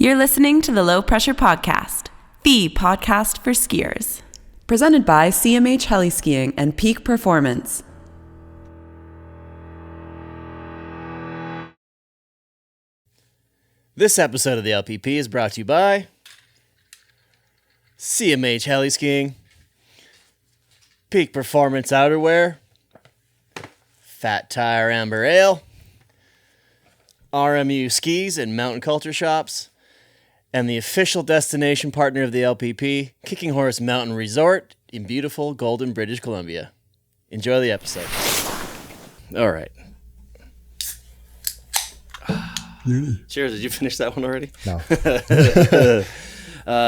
You're listening to the Low Pressure Podcast, the podcast for skiers. Presented by CMH Heli Skiing and Peak Performance. This episode of the LPP is brought to you by CMH Heli Skiing, Peak Performance Outerwear, Fat Tire Amber Ale, RMU Skis and Mountain Culture Shops, and the official destination partner of the LPP, Kicking Horse Mountain Resort in beautiful Golden, British Columbia. Enjoy the episode. All right. Cheers. Did you finish that one already? No.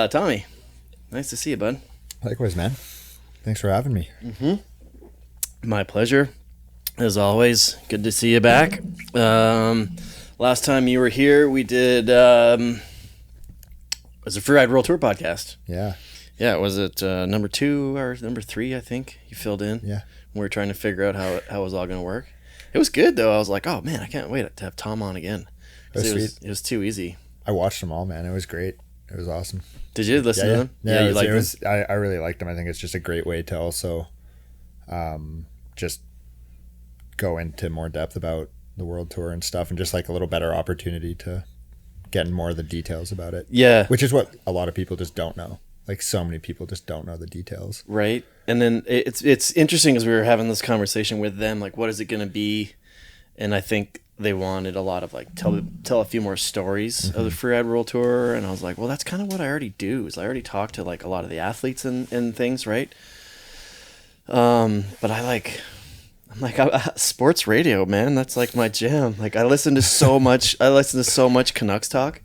Tommy, nice to see you, bud. Likewise, man. Thanks for having me. My pleasure. As always, good to see you back. Last time you were here, we did, it was a Freeride World Tour podcast. Yeah. Yeah, was it number 2 or number 3, I think, you filled in? Yeah. We were trying to figure out how it was all going to work. It was good, though. I was like, oh, man, I can't wait to have Tom on again. It was too easy. I watched them all, man. It was great. It was awesome. Did you listen to them? Yeah, you liked them? I really liked them. I think it's just a great way to also just go into more depth about the World Tour and stuff, and just like a little better opportunity to get in more of the details about it. Yeah. Which is what a lot of people just don't know. Like, so many people just don't know the details. Right. And then it's interesting as we were having this conversation with them, like, what is it going to be? And I think they wanted a lot of like tell a few more stories of the Freeride World Tour, and I was like, well, that's kind of what I already do. Is I already talk to like a lot of the athletes and things, right? But I'm like sports radio, man. That's like my jam. Like I listen to so much Canucks talk.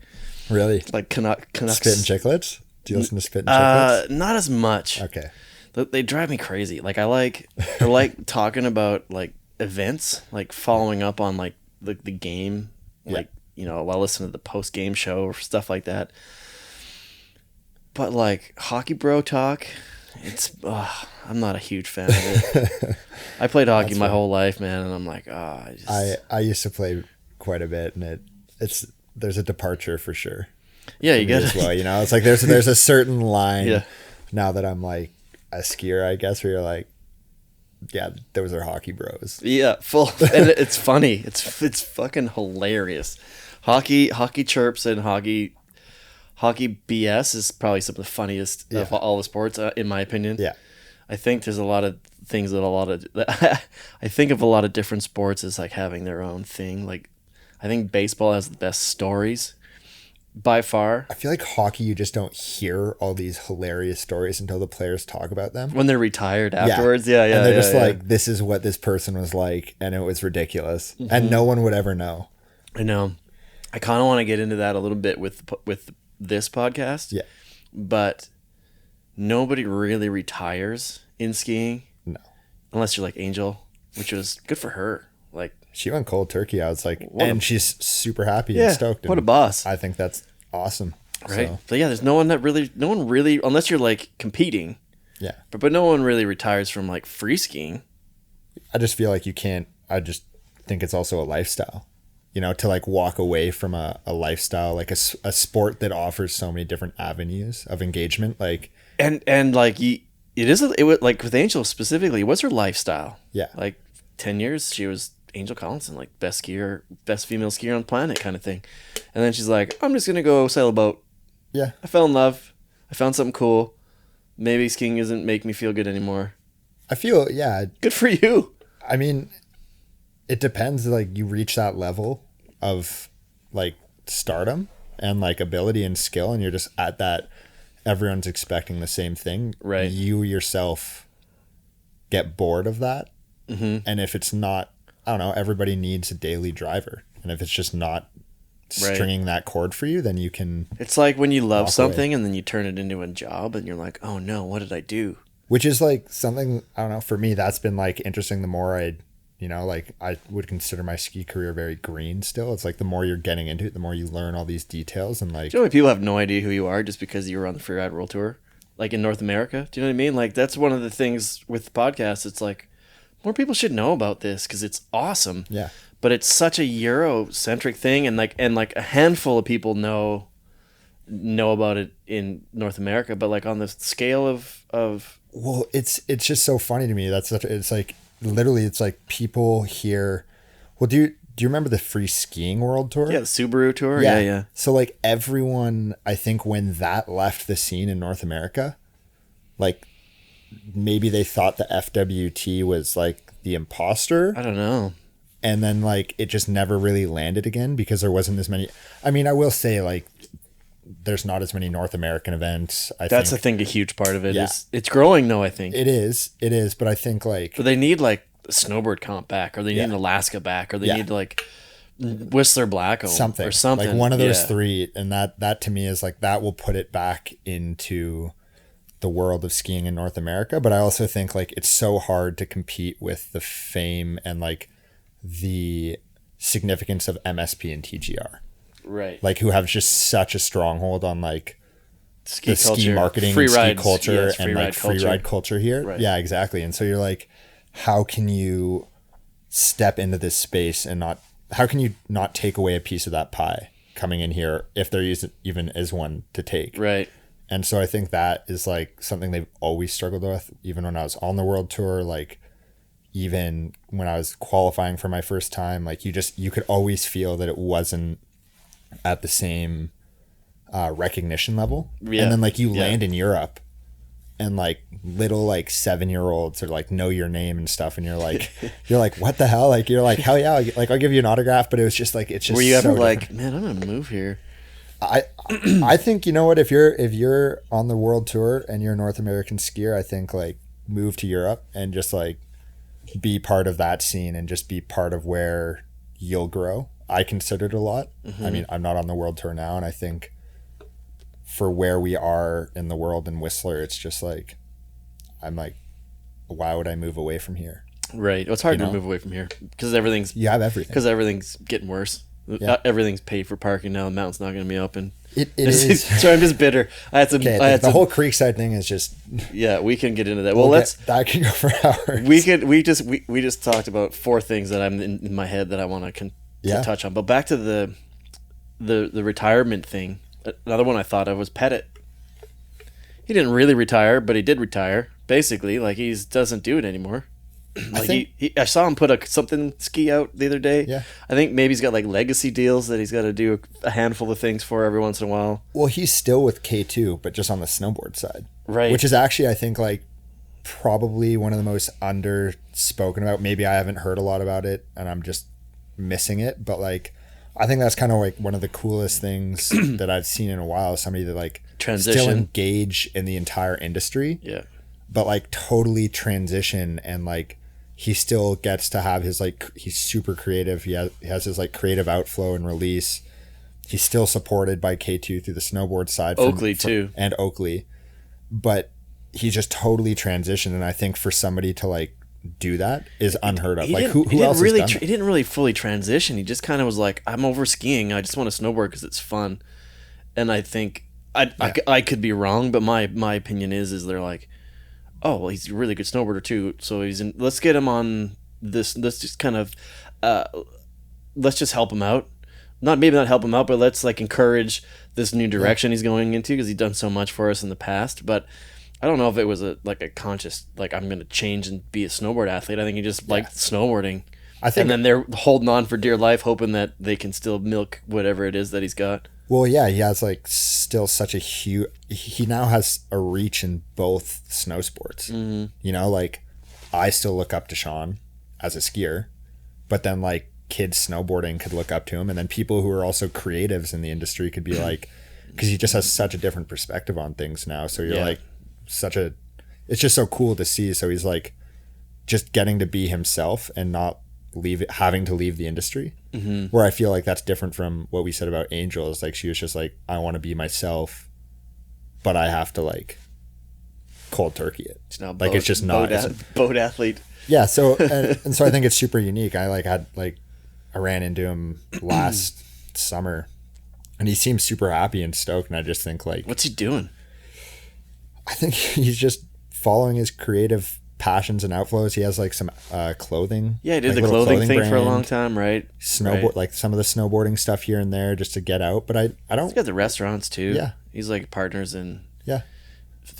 Really? Like Canucks. Spit and Chicklets? Do you listen to Spit and Chicklets? Not as much. Okay. They drive me crazy. Like I like talking about like events, like following up on like the game, like, you know, while listening to the post game show or stuff like that. But like hockey bro talk, it's I'm not a huge fan of it. I played hockey my whole life, man, and I'm like, I used to play quite a bit, and there's a departure for sure. Yeah, you get it as well. You know, it's like there's a certain line. Yeah. Now that I'm like a skier, I guess, where you're like, yeah, those are hockey bros. Yeah, full, and it's funny. It's fucking hilarious. Hockey chirps and hockey BS is probably some of the funniest of all the sports, in my opinion. Yeah, I think there's a lot of things that I think of a lot of different sports as like having their own thing. Like, I think baseball has the best stories by far. I feel like hockey, you just don't hear all these hilarious stories until the players talk about them when they're retired afterwards. Yeah, and they're just like, this is what this person was like, and it was ridiculous, and no one would ever know. I know. I kind of want to get into that a little bit with this podcast. Yeah, but nobody really retires in skiing. No, unless you're like Angel, which was good for her. Like, she went cold turkey. I was like, she's super happy and stoked. What a boss. I think that's awesome. Right. So yeah, there's no one really, unless you're like competing. Yeah. But no one really retires from like free skiing. I just feel like you can't, I just think it's also a lifestyle, you know, to like walk away from a lifestyle, like a sport that offers so many different avenues of engagement. Like, and like it was like with Angel specifically, what's her lifestyle? Yeah. Like 10 years, she was Angel Collinson, like best female skier on the planet kind of thing. And then she's like, I'm just going to go sail a boat. Yeah. I fell in love. I found something cool. Maybe skiing doesn't make me feel good anymore. I feel, yeah. Good for you. I mean, it depends. Like, you reach that level of like stardom and like ability and skill, and you're just at that, everyone's expecting the same thing. Right. You yourself get bored of that. Mm-hmm. And if it's not, I don't know, everybody needs a daily driver. And if it's just not stringing that chord for you, then you can... It's like when you love something and then you turn it into a job and you're like, oh no, what did I do? Which is like something, I don't know, for me, that's been like interesting. The more I would consider my ski career very green still. It's like the more you're getting into it, the more you learn all these details. And like... Do you know when people have no idea who you are just because you were on the Freeride World Tour? Like in North America? Do you know what I mean? Like that's one of the things with the podcast. It's like, more people should know about this because it's awesome. Yeah. But it's such a Eurocentric thing, and like a handful of people know know about it in North America, but like on the scale of Well, it's just so funny to me. It's like literally it's like people here. Well, do you remember the Free Skiing World Tour? the Subaru tour? Yeah. So like everyone, I think when that left the scene in North America, like maybe they thought the FWT was like the imposter. I don't know. And then like it just never really landed again because there wasn't as many. I mean, I will say like there's not as many North American events. That's I think a huge part of it. Is it's growing though, I think. It is, but I think like But they need like a snowboard comp back, or they need an Alaska back, or they need like Whistler Blackcomb something or something. like one of those three, and that to me is like that will put it back into the world of skiing in North America. But I also think like it's so hard to compete with the fame and like the significance of MSP and TGR, right? Like who have just such a stronghold on like ski the culture, ski marketing, free and rides, ski culture, free and like free ride culture here. Right. Yeah, exactly. And so you're like, how can you step into this space and how can you not take away a piece of that pie coming in here if there even is one to take? Right. And so I think that is like something they've always struggled with, even when I was on the world tour, like even when I was qualifying for my first time, like you could always feel that it wasn't at the same recognition level. Yeah. And then like you land in Europe and like little like 7-year-olds are like know your name and stuff, and you're like what the hell, like you're like hell yeah, like I'll give you an autograph. But it was just like it's just were you ever so like different. man, I'm gonna move here? I think, you know what, if you're on the world tour and you're a North American skier, I think like move to Europe and just like be part of that scene and just be part of where you'll grow. I consider it a lot. I mean, I'm not on the world tour now, and I think for where we are in the world in Whistler, it's just like I'm like, why would I move away from here? Right. Well, it's hard to move away from here because You have everything. Because everything's getting worse. Yeah. Everything's paid for parking now. The mountain's not going to be open. It is. So I'm just bitter. The whole Creekside thing is just. Yeah, we can get into that. Well, that can go for hours. We just talked about 4 things that I'm in my head that I want to touch on. But back to the retirement thing. Another one I thought of was Pettit. He didn't really retire, but he did retire. Basically, like he doesn't do it anymore. Like I saw him put something ski out the other day. Yeah. I think maybe he's got like legacy deals that he's got to do a handful of things for every once in a while. Well, he's still with K2, but just on the snowboard side. Right. Which is actually, I think, like probably one of the most underspoken about. Maybe I haven't heard a lot about it and I'm just missing it. But like, I think that's kind of like one of the coolest things that I've seen in a while. Somebody that like transition, still engage in the entire industry. Yeah. But like totally transition, and like he still gets to have his like, he's super creative. He has his like creative outflow and release. He's still supported by K2 through the snowboard side. Oakley too. And Oakley. But he just totally transitioned. And I think for somebody to like do that is unheard of. Like who else has done that? He didn't really fully transition. He just kind of was like, I'm over skiing. I just want to snowboard because it's fun. And I think I could be wrong, but my opinion is they're like, oh, well, he's a really good snowboarder too. So let's get him on this. Let's just kind of, let's just help him out. Maybe not help him out, but let's like encourage this new direction he's going into because he's done so much for us in the past. But I don't know if it was a conscious, like I'm going to change and be a snowboard athlete. I think he just liked snowboarding. I think, and then they're holding on for dear life, hoping that they can still milk whatever it is that he's got. Well, yeah, he has like still such a huge. He now has a reach in both snow sports. Mm-hmm. You know, like I still look up to Sean as a skier, but then like kids snowboarding could look up to him, and then people who are also creatives in the industry could be like, because he just has such a different perspective on things now. So you're like it's just so cool to see. So he's like just getting to be himself and not having to leave the industry. Mm-hmm. Where I feel like that's different from what we said about Angel. Is like she was just like, I want to be myself, but I have to like cold turkey it. It's now like it's just not boat athlete. Yeah. So and so I think it's super unique. I ran into him last summer, and he seems super happy and stoked. And I just think like, what's he doing? I think he's just following his creative passions and outflows. He has like some clothing. Yeah, he did like the clothing thing brand, for a long time, right? Snowboard, right. like some of the snowboarding stuff here and there just to get out. But I don't. He's got the restaurants too. Yeah, he's like partners in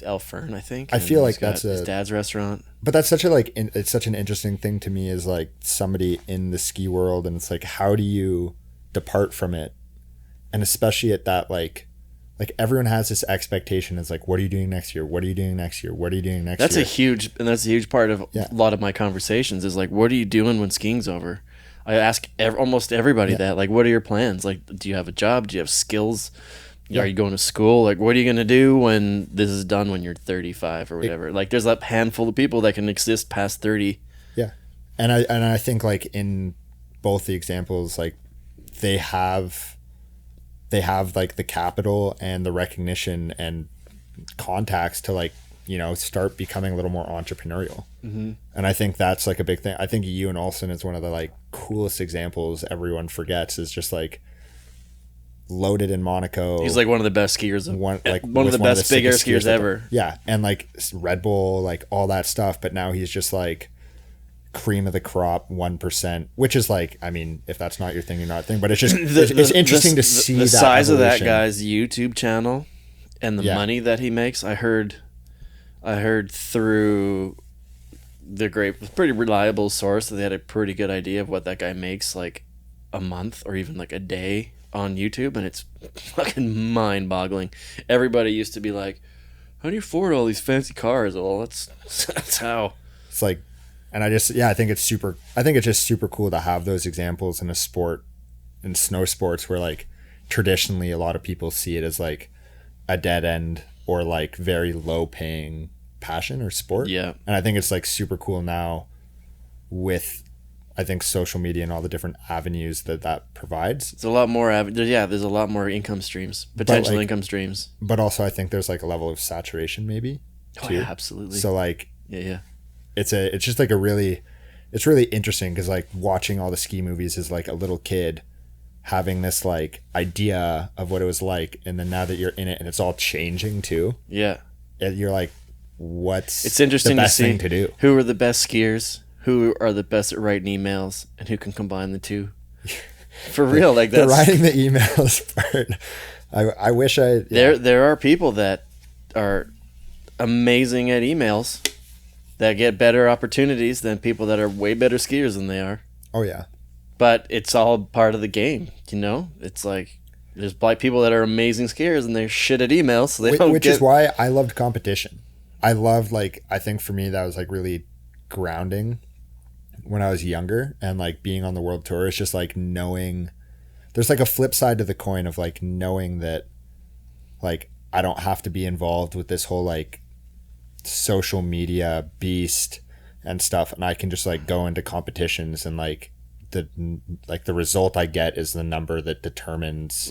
Elfern, I think. I feel like that's his dad's restaurant. But that's such a it's such an interesting thing to me as like somebody in the ski world, and it's like, how do you depart from it? And especially at that like everyone has this expectation. It's like, what are you doing next year? What are you doing next year? What are you doing next year? That's a huge part of a lot of my conversations is like, what are you doing when skiing's over? I ask almost everybody that, like, what are your plans? Like, do you have a job? Do you have skills? Are you going to school? Like, what are you going to do when this is done when you're 35 or whatever? Like, there's that handful of people that can exist past 30. Yeah. And I think like in both the examples, like they have like the capital and the recognition and contacts to like, you know, start becoming a little more entrepreneurial. Mm-hmm. And I think that's like a big thing. I think Ewan Olsen is one of the like coolest examples everyone forgets, is just like loaded in Monaco. He's like one of the best skiers. One of the best big air skiers ever. Yeah. And like Red Bull, like all that stuff. But now he's just like cream of the crop, 1%, which is like, I mean, if that's not your thing, you're not a thing, but it's just, it's interesting to see the that size evolution. of that guy's YouTube channel and the money that he makes. I heard through the pretty reliable source that they had a pretty good idea of what that guy makes like a month or even like a day on YouTube, and it's fucking mind-boggling. Everybody used to be like, how do you afford all these fancy cars? Well, that's how. It's like, and I think it's just super cool to have those examples in a sport, in snow sports, where like traditionally a lot of people see it as like a dead end or like very low paying passion or sport. Yeah. And I think it's like super cool now with, I think, social media and all the different avenues that provides. It's a lot more there's a lot more income streams, potential income streams. But also I think there's like a level of saturation maybe too. Oh yeah, absolutely. So like yeah. It's just like it's really interesting because like watching all the ski movies as like a little kid, having this like idea of what it was like, and then now that you're in it and it's all changing too. Yeah. You're like, it's interesting the best to see thing to do? Who are the best skiers? Who are the best at writing emails, and who can combine the two? For real, like that's the writing the emails part. I wish I. Yeah. There are people that are amazing at emails that get better opportunities than people that are way better skiers than they are. Oh yeah. But it's all part of the game, you know? It's like there's people that are amazing skiers and they're shit at emails, so they don't Which is why I loved competition. I loved, like, I think for me that was like really grounding when I was younger, and like being on the world tour, it's just like knowing there's like a flip side to the coin of like knowing that like I don't have to be involved with this whole like social media beast and stuff, and I can just like go into competitions and like the result I get is the number that determines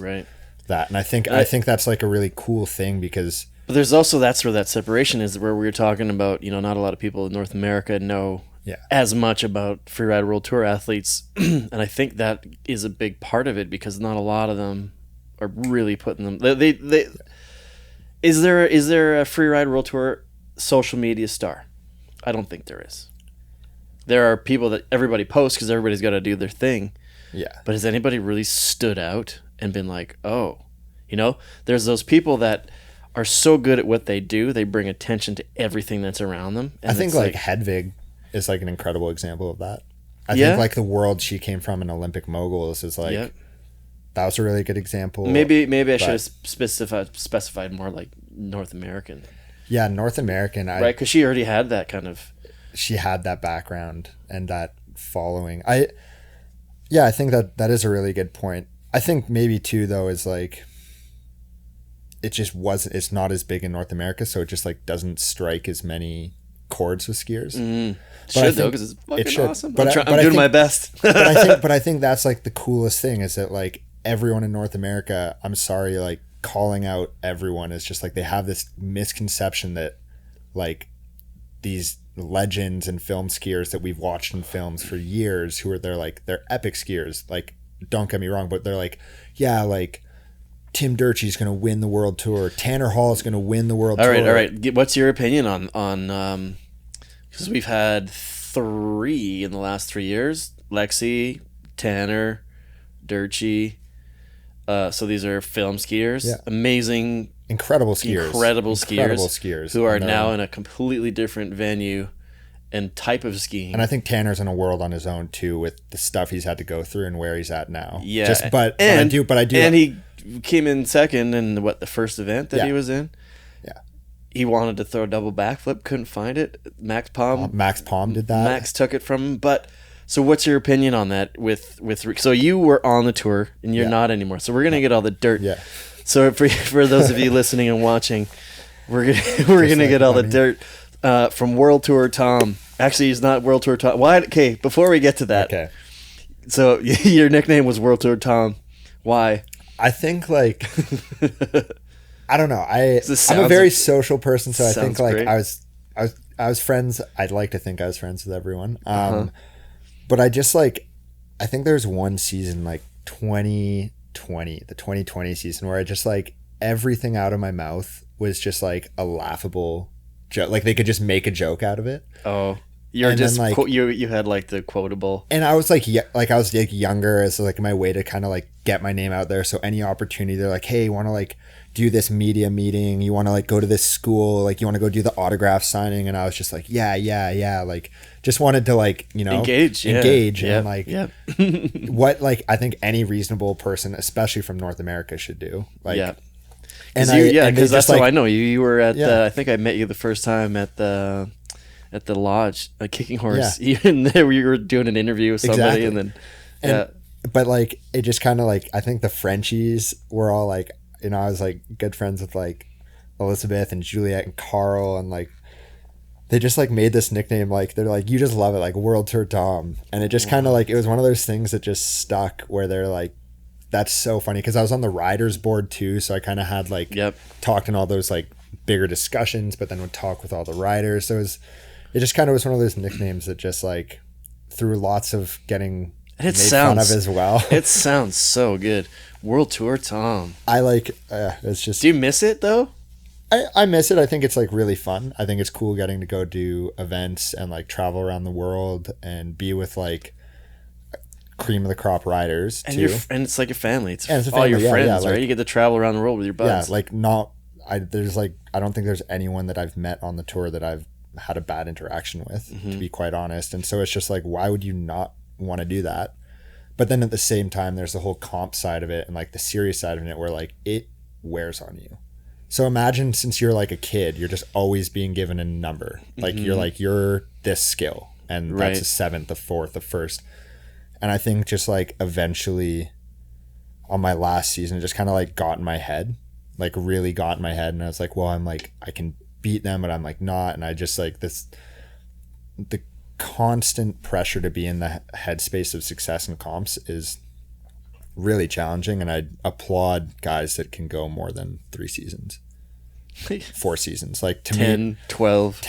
that. And I think that's like a really cool thing, because but there's also, that's where that separation is, where we were talking about, you know, not a lot of people in North America know as much about Freeride World Tour athletes. And I think that is a big part of it, because not a lot of them are really putting them. Is there a Freeride World Tour social media star? I don't think there is. There are people that everybody posts because everybody's got to do their thing. Yeah. But has anybody really stood out and been like, oh, you know, there's those people that are so good at what they do, they bring attention to everything that's around them. And I think like Hedvig is like an incredible example of that. I think like the world she came from in Olympic moguls is like, that was a really good example. Maybe I should have specified more like North American. Yeah, North American. Right, because she already had that kind of... She had that background and that following. I think that is a really good point. I think maybe too, though, is like... It's not as big in North America, so it just like doesn't strike as many chords with skiers. Should though, because it's fucking awesome. But I'm doing my best. but I think that's like the coolest thing, is that like everyone in North America, I'm sorry, like calling out everyone is just like they have this misconception that like these legends and film skiers that we've watched in films for years, who are they're epic skiers. Like, don't get me wrong, but they're like, yeah, like Tim Durchee's going to win the world tour. Tanner Hall is going to win the world tour. All right. What's your opinion on Because we've had 3 in the last 3 years. Lexi, Tanner, Durchie. So these are film skiers. Yeah. Amazing. Incredible skiers. Incredible skiers. Who are now in a completely different venue and type of skiing. And I think Tanner's in a world on his own too, with the stuff he's had to go through and where he's at now. Yeah. But I do. And he came in second in the first event that he was in. Yeah. He wanted to throw a double backflip, couldn't find it. Max Palm did that. Max took it from him. But so what's your opinion on that with so you were on the tour and you're not anymore. So we're going to get all the dirt. Yeah. So for those of you listening and watching, we're going to get all the dirt from World Tour Tom. Actually, he's not World Tour Tom. Why? Okay, before we get to that. Okay. So your nickname was World Tour Tom. Why? I think like I don't know. I'm a very social person, so I think like great. I was friends. I'd like to think I was friends with everyone. But I just like I think there's one season like 2020, the 2020 season, where I just like everything out of my mouth was just like a laughable joke. Like they could just make a joke out of it. Oh. You're and just then, like, you had like the quotable, and I was like I was like younger, so like my way to kind of like get my name out there. So any opportunity, they're like, hey, you want to like do this media meeting? You want to like go to this school? Like you want to go do the autograph signing? And I was just like, yeah, like just wanted to like engage, and like what like I think any reasonable person, especially from North America, should do. Like because that's how I know you. You were at I think I met you the first time at the lodge, a kicking horse. Even there, we were doing an interview with somebody, and then but like it just kind of like I think the Frenchies were all like I was like good friends with like Elizabeth and Juliet and Carl, and like they just like made this nickname, like they're like, you just love it, like World Tour Tom, and it just kind of like it was one of those things that just stuck where they're like, that's so funny, because I was on the riders board too, so I kind of had like talked in all those like bigger discussions, but then would talk with all the riders, so it just kind of was one of those nicknames that just like through lots of getting made fun of as well. It sounds so good. World Tour Tom. I like it's just. Do you miss it though? I miss it. I think it's like really fun. I think it's cool getting to go do events and like travel around the world and be with like cream of the crop riders too. And it's like a family. It's all family, your friends, right? You get to travel around the world with your buds. Yeah, like I don't think there's anyone that I've met on the tour that I've had a bad interaction with, to be quite honest. And so it's just like, why would you not want to do that? But then at the same time, there's the whole comp side of it and like the serious side of it where like it wears on you. So imagine since you're like a kid, you're just always being given a number. Like you're this skill and that's a 7th, a 4th, a 1st. And I think just like eventually on my last season, it just kind of like got in my head, like really got in my head. And I was like, well, I'm like, I can beat them, but I'm like not. And I just like the constant pressure to be in the headspace of success in comps is really challenging. And I applaud guys that can go more than 3 seasons, 4 seasons, like to 10, 12.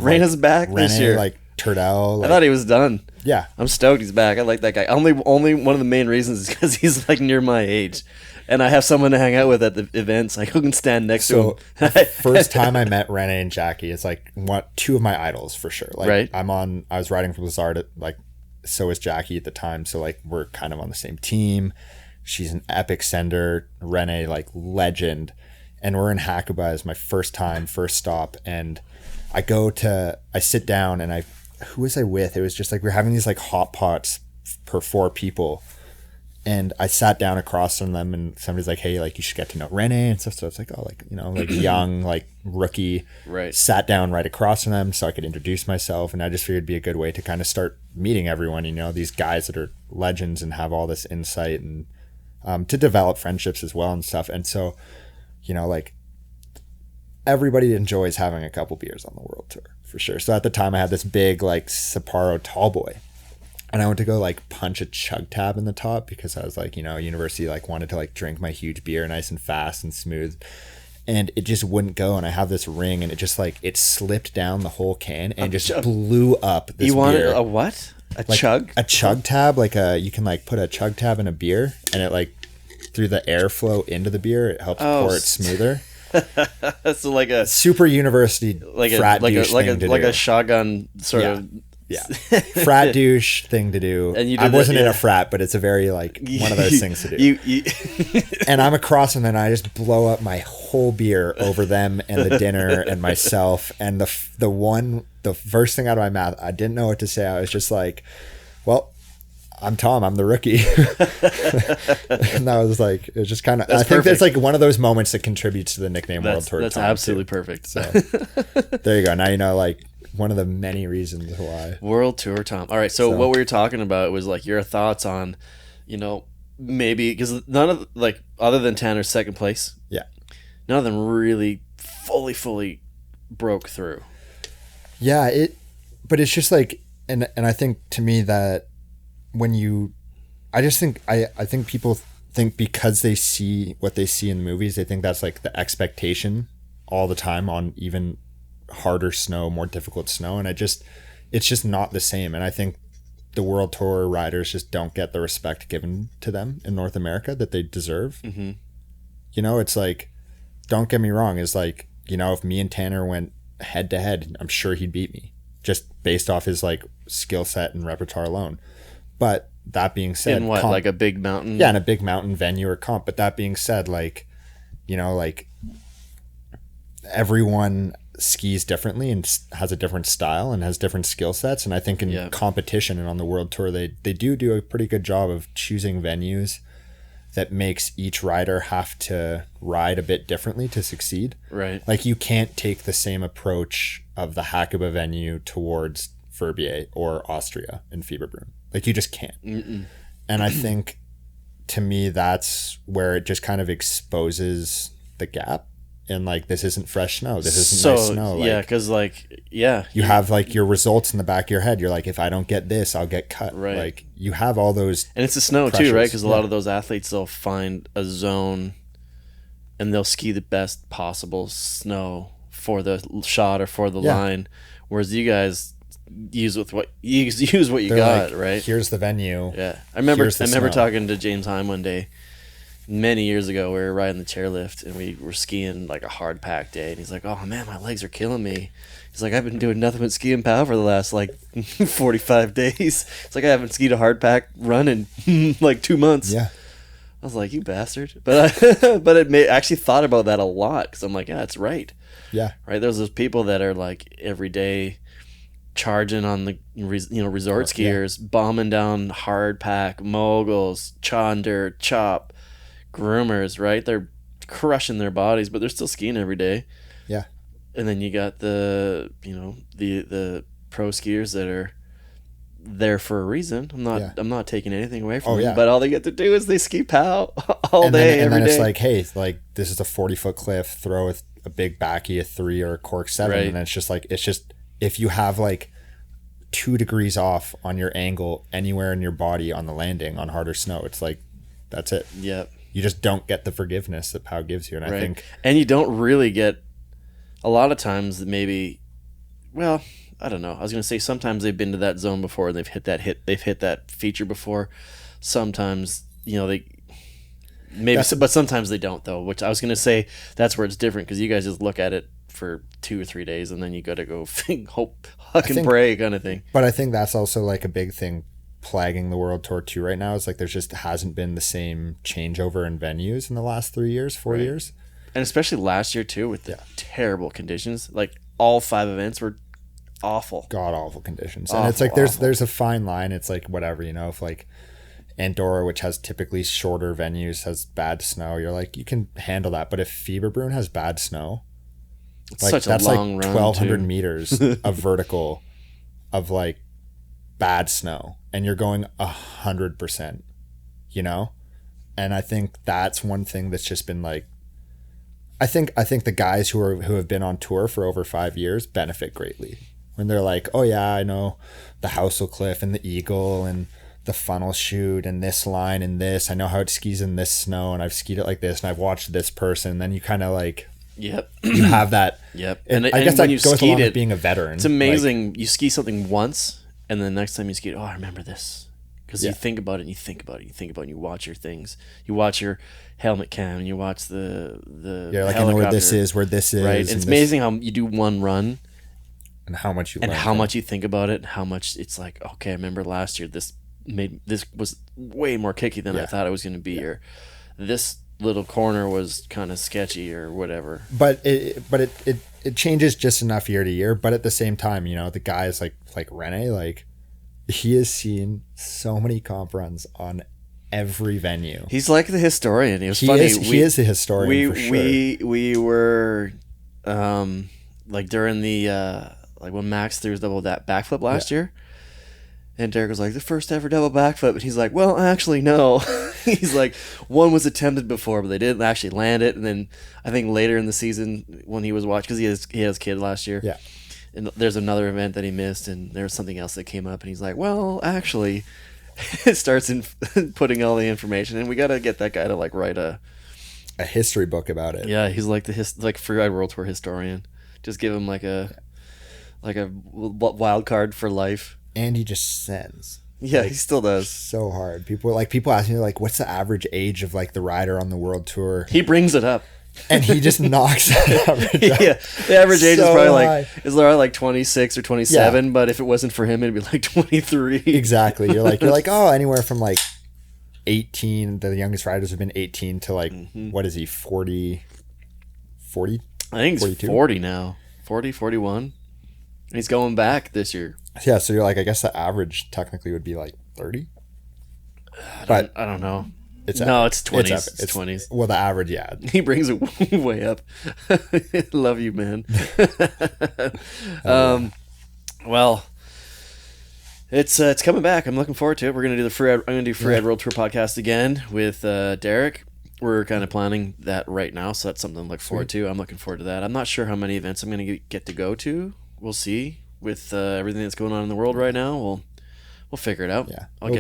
Reina's like, back this year. Like Turdell. Like, I thought he was done. Yeah. I'm stoked he's back. I like that guy. Only one of the main reasons is because he's like near my age. And I have someone to hang out with at the events, like who can stand next to him. First time I met Reine and Jackie, it's like 2 of my idols for sure. Like I was riding for Blizzard, like so was Jackie at the time. So like we're kind of on the same team. She's an epic sender. Reine, like legend. And we're in Hakuba as my first stop. And I sit down and who was I with? It was just like, we're having these like hot pots per 4 people. And I sat down across from them and somebody's like, hey, like you should get to know Reine and stuff. So it's like, oh, like, like young, like rookie, sat down right across from them so I could introduce myself. And I just figured it'd be a good way to kind of start meeting everyone, these guys that are legends and have all this insight and to develop friendships as well and stuff. And so, like everybody enjoys having a couple beers on the world tour for sure. So at the time I had this big like Sapporo tall boy. And I went to go like punch a chug tab in the top because I was like, university, like wanted to like drink my huge beer nice and fast and smooth. And it just wouldn't go. And I have this ring and it just like, it slipped down the whole can and just blew up this beer. You wanted a what? Chug? A chug tab. Like you can like put a chug tab in a beer and it like through the airflow into the beer, it helps pour it smoother. That's like a super university frat douche thing to do. a shotgun sort of. Yeah, frat douche thing to do. And I wasn't in a frat, but it's a very like one of those things to do. And I'm across them, and I just blow up my whole beer over them and the dinner and myself. And the first thing out of my mouth, I didn't know what to say. I was just like, "Well, I'm Tom. I'm the rookie." And that was like, it was just kind of. I think that's like one of those moments that contributes to the nickname World Tour. That's Tom absolutely too. Perfect. So there you go. Now you know like. One of the many reasons why. World Tour Tom. All right, so what we were talking about was like your thoughts on, maybe because none of like other than Tanner's second place, none of them really fully broke through. Yeah, but it's just like, and I think to me that I think people think because they see what they see in the movies, they think that's like the expectation all the time on even harder snow, more difficult snow, and it's just not the same. And I think the World Tour riders just don't get the respect given to them in North America that they deserve. Mm-hmm. It's like, don't get me wrong, it's like, if me and Tanner went head to head, I'm sure he'd beat me just based off his like skill set and repertoire alone. But that being said, in what, like a big mountain? Yeah, in a big mountain venue or comp. But that being said, like, like everyone skis differently and has a different style and has different skill sets. And I think in competition and on the World Tour, they do a pretty good job of choosing venues that makes each rider have to ride a bit differently to succeed. Right. Like you can't take the same approach of the Hakuba venue towards Verbier or Austria in Fieberbrunn. Like you just can't. Mm-mm. And I think to me, that's where it just kind of exposes the gap. And like, this isn't fresh snow. This isn't nice snow. Like, yeah, because you have like your results in the back of your head. You're like, if I don't get this, I'll get cut. Right. Like you have all those. And it's the snow pressures. Too, right? Because a lot of those athletes, they'll find a zone and they'll ski the best possible snow for the shot or for the line. Whereas you guys use what you got, like, right? Here's the venue. Yeah. I remember talking to James Heim one day. Many years ago, we were riding the chairlift and we were skiing like a hard pack day. And he's like, "Oh man, my legs are killing me." He's like, "I've been doing nothing but skiing POW for the last like 45 days. It's like I haven't skied a hard pack run in like 2 months." Yeah. I was like, "You bastard!" But I actually thought about that a lot because I'm like, "Yeah, it's right." Yeah. Right. There's those people that are like every day charging on the resort skiers, bombing down hard pack, moguls, chonder, chop. Groomers, right? They're crushing their bodies, but they're still skiing every day. Yeah. And then you got the pro skiers that are there for a reason. I'm not taking anything away from them, but all they get to do is they ski POW all day, every day. It's like, hey, like this is a 40-foot cliff, throw a big backy, a 3 or a cork 7, and then it's just if you have like 2 degrees off on your angle anywhere in your body on the landing on harder snow, it's like that's it. Yep. You just don't get the forgiveness that POW gives you. And I think... And you don't really get... A lot of times, maybe... Well, I don't know. I was going to say sometimes they've been to that zone before and they've hit that feature before. Sometimes, they... Maybe, but sometimes they don't, though. Which I was going to say, that's where it's different because you guys just look at it for 2 or 3 days and then you got to go hope, huck and pray kind of thing. But I think that's also like a big thing plaguing the World Tour too right now is like there just hasn't been the same changeover in venues in the last 3 years, 4 years, and especially last year too with the terrible conditions. Like all 5 events were awful, god awful conditions, and it's like there's a fine line. It's like whatever, if like Andorra, which has typically shorter venues, has bad snow, you're like you can handle that. But if Fieberbrunn has bad snow, it's such a long run, 1,200 meters of vertical of like bad snow, and you're going 100%, and I think that's one thing that's just been like, I think the guys who have been on tour for over 5 years benefit greatly when they're like, oh yeah, I know the Housel Cliff and the Eagle and the funnel chute and this line and this, I know how it skis in this snow and I've skied it like this and I've watched this person, and then you kind of like, yep, you have that. Yep. And I guess that goes along with being a veteran. It's amazing. Like, you ski something once and the next time you ski, oh, I remember this. because you think about it and you think about it, you think about it, and you watch your things, you watch your helmet cam, and you watch the like, I know where this is, right? It's amazing how you do one run and how much you and learn how much you think about it, and how much it's like, okay, I remember last year this was way more kicky than I thought it was going to be, or this little corner was kind of sketchy or whatever. But it changes just enough year to year. But at the same time, you know, the guys like Reine, like, he has seen so many comp runs on every venue. He's like the historian. He is the historian for sure. We were like during the like when Max threw his double backflip last year, and Derek was like, the first ever double backflip, and he's like, well, actually no. He's like, one was attempted before, but they didn't actually land it. And then I think later in the season when he was watching, because he has kid last year, and there's another event that he missed, and there was something else that came up, and he's like, well, actually, it starts in putting all the information, and we got to get that guy to like write a history book about it. Yeah, he's like like Freeride World Tour historian. Just give him like a wild card for life. And he just sends. Yeah, like, he still does. So hard. People ask me like, what's the average age of like the rider on the world tour? He brings it up. And he just knocks that average up. Yeah, the average age is probably high. like 26 or 27, but if it wasn't for him, it'd be like 23. Exactly. You're like, oh, anywhere from like 18, the youngest riders have been 18 to like, what is he, 40? I think he's 42? 40 now. 40, 41. And he's going back this year. Yeah, so you're like, I guess the average technically would be like 30. I don't know. It's 20s. It's 20s. Well, the average, yeah. He brings it way up. Love you, man. Well, it's coming back. I'm looking forward to it. We're gonna do Freeride World Tour podcast again with Derek. We're kind of planning that right now, so that's something to look forward to. I'm looking forward to that. I'm not sure how many events I'm gonna get to go to. We'll see with everything that's going on in the world right now. We'll figure it out. Yeah, I'll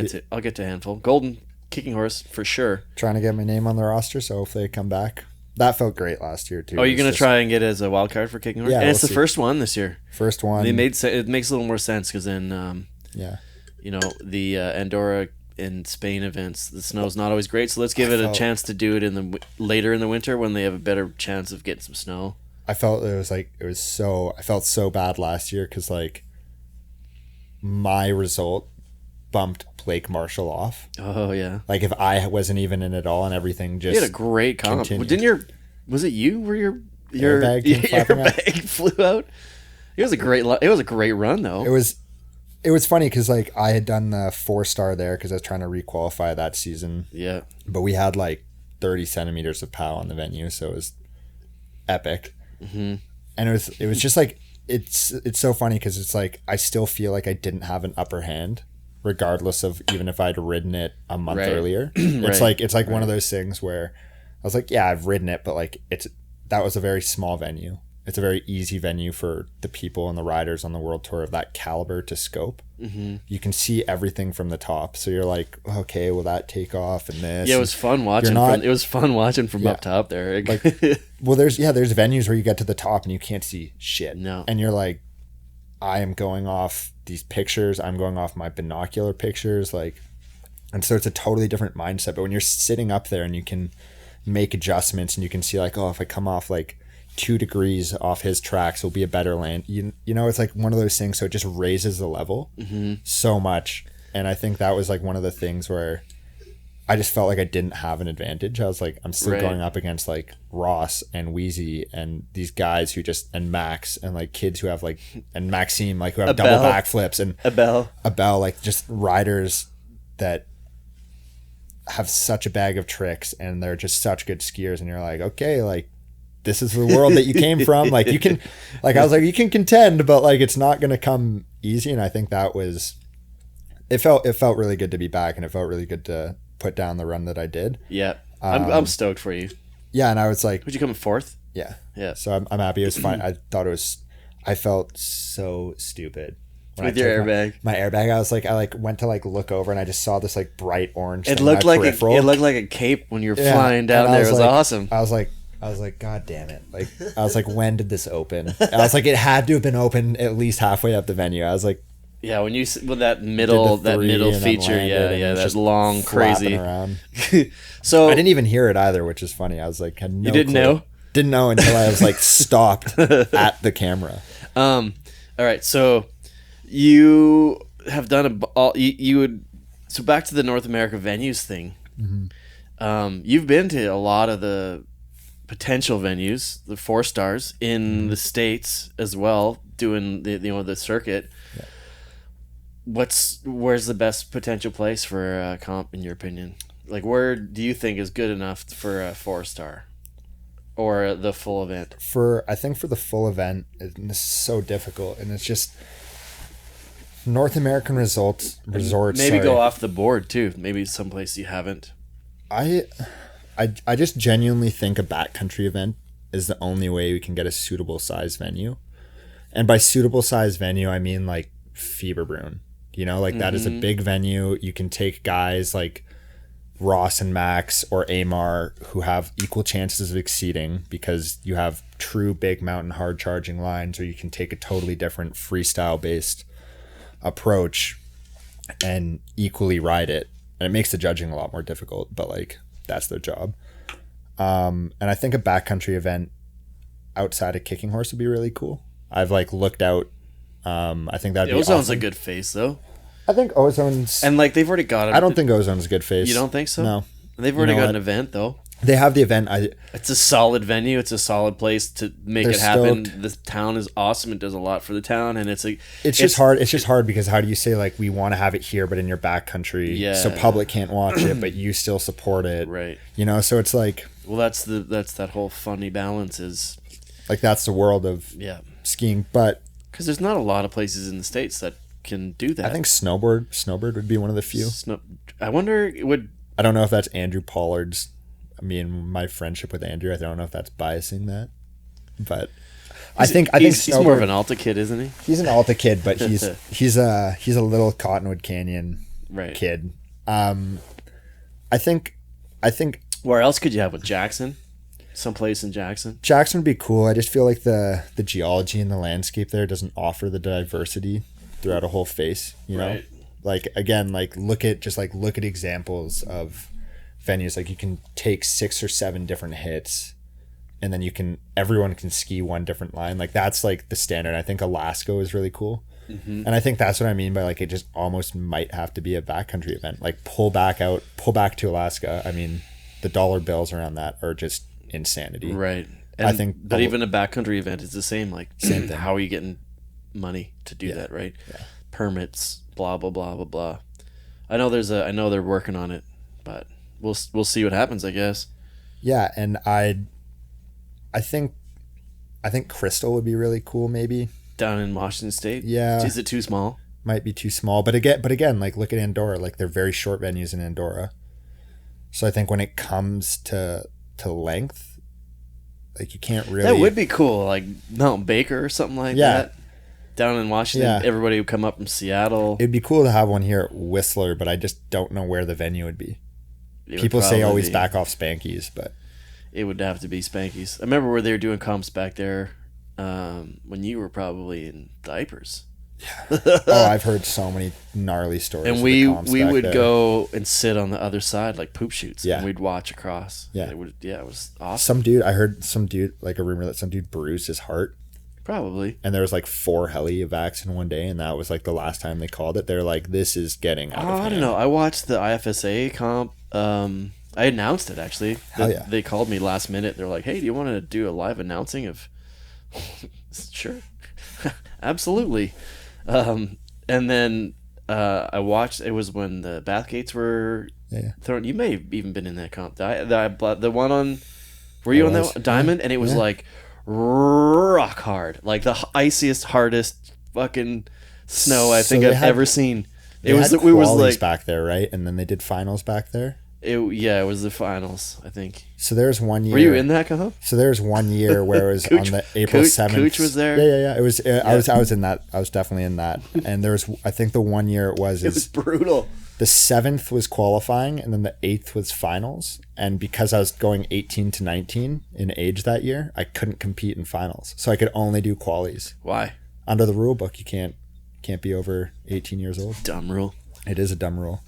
get to a handful. Golden Kicking Horse for sure. Trying to get my name on the roster, so hopefully I come back. That felt great last year too. Oh, you're gonna try and get as a wild card for Kicking Horse? Yeah, and it's the first one this year. First one. It makes a little more sense because then, you know, the Andorra and Spain events, the snow's not always great. So let's give it a chance to do it later in the winter when they have a better chance of getting some snow. I felt I felt so bad last year because like my result bumped Blake Marshall off. Oh yeah. Like if I wasn't even in at all and everything just. You had a great comp. Was it you where your airbag flew out? It was a great run though. It was funny because like I had done the 4-star there because I was trying to requalify that season. Yeah. But we had like 30 centimeters of POW on the venue, so it was epic. Mm-hmm. And it was just like it's so funny because it's like I still feel like I didn't have an upper hand, regardless of even if I'd ridden it a month earlier. It's like one of those things where I was like, yeah, I've ridden it, but like that was a very small venue. It's a very easy venue for the people and the riders on the world tour of that caliber to scope. Mm-hmm. You can see everything from the top, so you're like, okay, will that take off and this? Yeah, it was fun watching. It was fun watching from up top there. Like, well, there's venues where you get to the top and you can't see shit. No, and you're like, I am going off these pictures. I'm going off my binocular pictures, like, and so it's a totally different mindset. But when you're sitting up there and you can make adjustments and you can see like, oh, if I come off like 2 degrees off his tracks will be a better land. You know, it's like one of those things. So it just raises the level so much. And I think that was like one of the things where I just felt like I didn't have an advantage. I was like, I'm still going up against like Ross and Wheezy and these guys who and Max and like kids who have like, and Maxime, like who have double backflips and Abel, like just riders that have such a bag of tricks and they're just such good skiers. And you're like, okay, like, this is the world that you came from. Like you can, like I was like, you can contend, but like it's not going to come easy. And I think that was, it felt really good to be back, and it felt really good to put down the run that I did. Yeah, I'm stoked for you. Yeah, and I was like, would you come in 4th? Yeah. So I'm happy. It was fine. I felt so stupid. With your airbag. My airbag, I went to like look over and I just saw this like bright orange. It looked like a cape when you were flying down there. It was awesome. I was like, God damn it. Like, I was like, when did this open? And I was like, it had to have been open at least halfway up the venue. I was like, Yeah, when you with that middle feature, that long crazy. Around. So I didn't even hear it either, which is funny. I was like, had no you didn't clue. know? Didn't know until I was like stopped at the camera. All right, so you have done so back to the North America venues thing. Mm-hmm. You've been to a lot of the potential venues, the 4 stars in the States as well, doing the circuit. Yeah. Where's the best potential place for a comp in your opinion? Like, where do you think is good enough for a 4-star or the full event? I think for the full event, and this is so difficult, and it's just North American resorts. Maybe go off the board too. Maybe someplace you haven't. I just genuinely think a backcountry event is the only way we can get a suitable size venue. And by suitable size venue, I mean like Fieberbrunn. You know, like that is a big venue. You can take guys like Ross and Max or Amar who have equal chances of exceeding because you have true big mountain hard charging lines, or you can take a totally different freestyle based approach and equally ride it. And it makes the judging a lot more difficult, but like that's their job. And I think a backcountry event outside of Kicking Horse would be really cool. I've like looked out. I think that'd be Ozone's awesome. a good face though. I think Ozone's, and like they've already got it. I don't think Ozone's a good face. You don't think so? No. They've already got an event though. They have the event. It's a solid venue. It's a solid place to make it happen. Stoked. The town is awesome. It does a lot for the town, and it's just hard. It's just hard because how do you say like we want to have it here, but in your backcountry, so public can't watch it, but you still support it, right? You know, so it's like, well, that's that whole funny balance is like that's the world of skiing, but because there's not a lot of places in the States that can do that. I think snowbird would be one of the few. I wonder I don't know if that's Andrew Pollard's. My friendship with Andrew, I don't know if that's biasing that, but I think he's more of an Alta kid, isn't he? He's an Alta kid, but he's a little Cottonwood Canyon kid. I think where else could you have with Jackson? Someplace in Jackson. Jackson would be cool. I just feel like the geology and the landscape there doesn't offer the diversity throughout a whole face. You know, like again, like look at examples of venues. Like you can take 6 or 7 different hits, and then everyone can ski one different line. Like that's like the standard. I think Alaska is really cool, and I think that's what I mean by like it just almost might have to be a backcountry event. Like pull back to Alaska. I mean, the dollar bills around that are just insanity. Right. And, I think, but even a backcountry event is the same. Like same thing. How are you getting money to do that? Right. Yeah. Permits. Blah blah blah blah blah. I know they're working on it, but. We'll see what happens, I guess. Yeah, and I think Crystal would be really cool, maybe down in Washington State. Yeah, is it too small? Might be too small, but again, like look at Andorra. Like they're very short venues in Andorra, so I think when it comes to length, like you can't really. That would be cool, like Mount Baker or something like that. Down in Washington, everybody would come up from Seattle. It'd be cool to have one here at Whistler, but I just don't know where the venue would be. People say always back off Spankies, but it would have to be Spankies. I remember where they were doing comps back there when you were probably in diapers. Yeah. I've heard so many gnarly stories. And we would go and sit on the other side like poop shoots. Yeah. And we'd watch across. Yeah. It was awesome. I heard like a rumor that some dude bruised his heart. Probably. And there was like 4 heli evacs in one day, and that was like the last time they called it. They're like, this is getting out of hand. I don't know. I watched the IFSA comp. I announced it actually. They called me last minute. They're like, hey, do you want to do a live announcing of sure. Absolutely. And then I watched, it was when the bath gates were thrown. You may have even been in that comp. The one on, were you on that one? Diamond? And it was like rock hard, like the iciest, hardest fucking snow I think I've ever seen. It was like back there, right? And then they did finals back there. It was the finals, I think. So there's one year. Were you in that comp? So there's one year where it was on the April 7th. Cooch was there. Yeah. It was. I was in that. I was definitely in that. And there's, I think the one year it was brutal. The 7th was qualifying, and then the 8th was finals. And because I was going 18 to 19 in age that year, I couldn't compete in finals. So I could only do qualies. Why? Under the rule book, you can't can't be over 18 years old. Dumb rule. It is a dumb rule.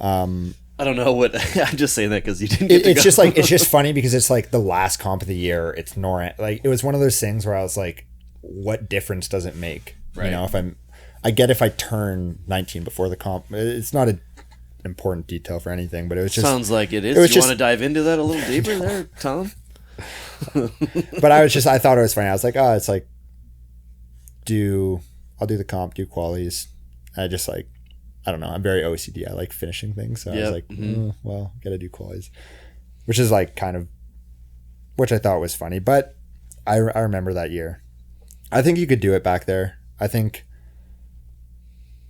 I don't know what I'm just saying that because you didn't get to It's go. just like, it's just funny because it's like the last comp of the year. It's like, it was one of those things where I was like, what difference does it make? Right. You know, I get if I turn 19 before the comp, it's not an important detail for anything, but it was just. Sounds like it is. It was You want to dive into that a little deeper there, Tom? But I thought it was funny. I was like, oh, it's like, I'll do the comp, do qualies. I just like, I don't know. I'm very OCD. I like finishing things. So I was like, well, got to do qualies, which is like which I thought was funny. But I remember that year. I think you could do it back there. I think,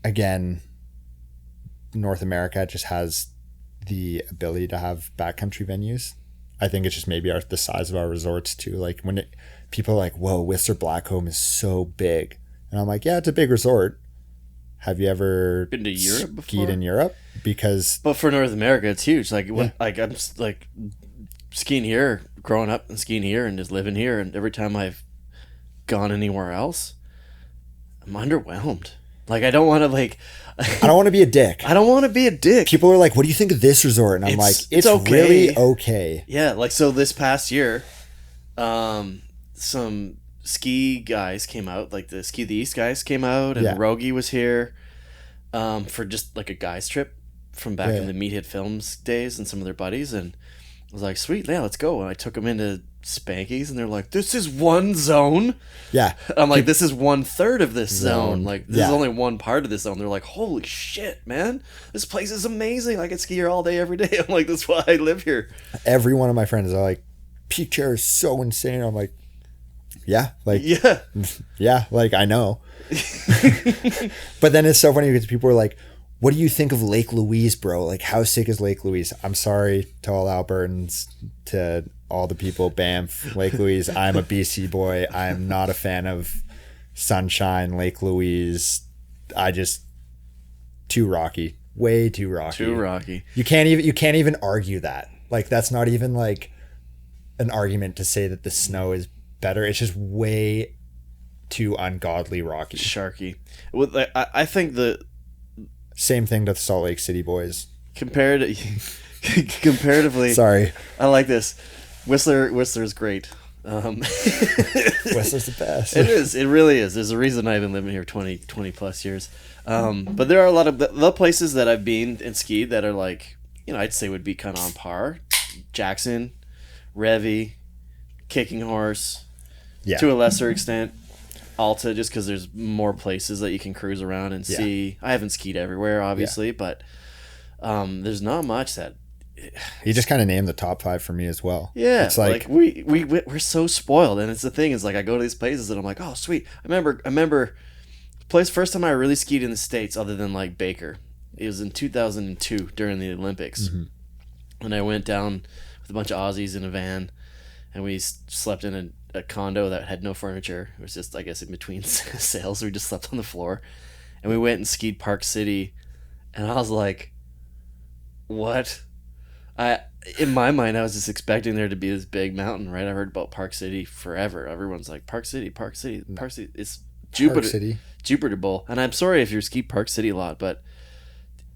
again, North America just has the ability to have backcountry venues. I think it's just maybe the size of our resorts too. Like people are like, whoa, Whistler Blackcomb is so big. And I'm like, yeah, it's a big resort. Have you ever been to Europe before? Skied in Europe? But for North America, it's huge. Like I'm like skiing here, growing up and skiing here, and just living here. And every time I've gone anywhere else, I'm underwhelmed. Like I don't want to I don't want to be a dick. I don't want to be a dick. People are like, what do you think of this resort? And I'm like, it's okay. Really okay. Yeah, like so this past year, some ski guys came out, like the Ski the East guys came out, and Rogi was here for just like a guys trip from back in the Meat Hit Films days and some of their buddies, and I was like, sweet, yeah, let's go. And I took them into Spanky's, and they're like, this is one zone. Yeah. I'm like, this is 1/3 of this zone. Like, this is only one part of this zone. They're like, holy shit, man. This place is amazing. I could ski here all day, every day. I'm like, that's why I live here. Every one of my friends are like, Peak Chair is so insane. I'm like, yeah. Like, yeah, like, I know. But then it's so funny because people are like, what do you think of Lake Louise, bro? Like, how sick is Lake Louise? I'm sorry to all Albertans, to all the people, Banff, Lake Louise. I'm a BC boy. I'm not a fan of Sunshine, Lake Louise. Too rocky. Way too rocky. Too rocky. You can't even argue that. Like, that's not even like an argument to say that the snow is better. It's just way too ungodly rocky. Sharky. Well, I think the same thing to the Salt Lake City boys. Comparatively, sorry, I like this. Whistler's great. Whistler's the best. It is. It really is. There's a reason I've been living here 20 plus years. But there are a lot of the places that I've been and skied that are like, I'd say would be kind of on par. Jackson, Revy, Kicking Horse, to a lesser extent. Alta, just because there's more places that you can cruise around and see. I haven't skied everywhere, obviously, but there's not much that. You just kind of named the top 5 for me as well. Yeah, it's like we're so spoiled, and it's the thing is like I go to these places and I'm like, oh sweet. I remember first time I really skied in the States other than like Baker. It was in 2002 during the Olympics, and I went down with a bunch of Aussies in a van, and we slept in a condo that had no furniture. It was just, I guess, in between sales. We just slept on the floor, and we went and skied Park City, and I was like, what? In my mind, I was just expecting there to be this big mountain, right? I heard about Park City forever. Everyone's like, Park City. It's Jupiter Bowl. And I'm sorry if you're ski Park City a lot, but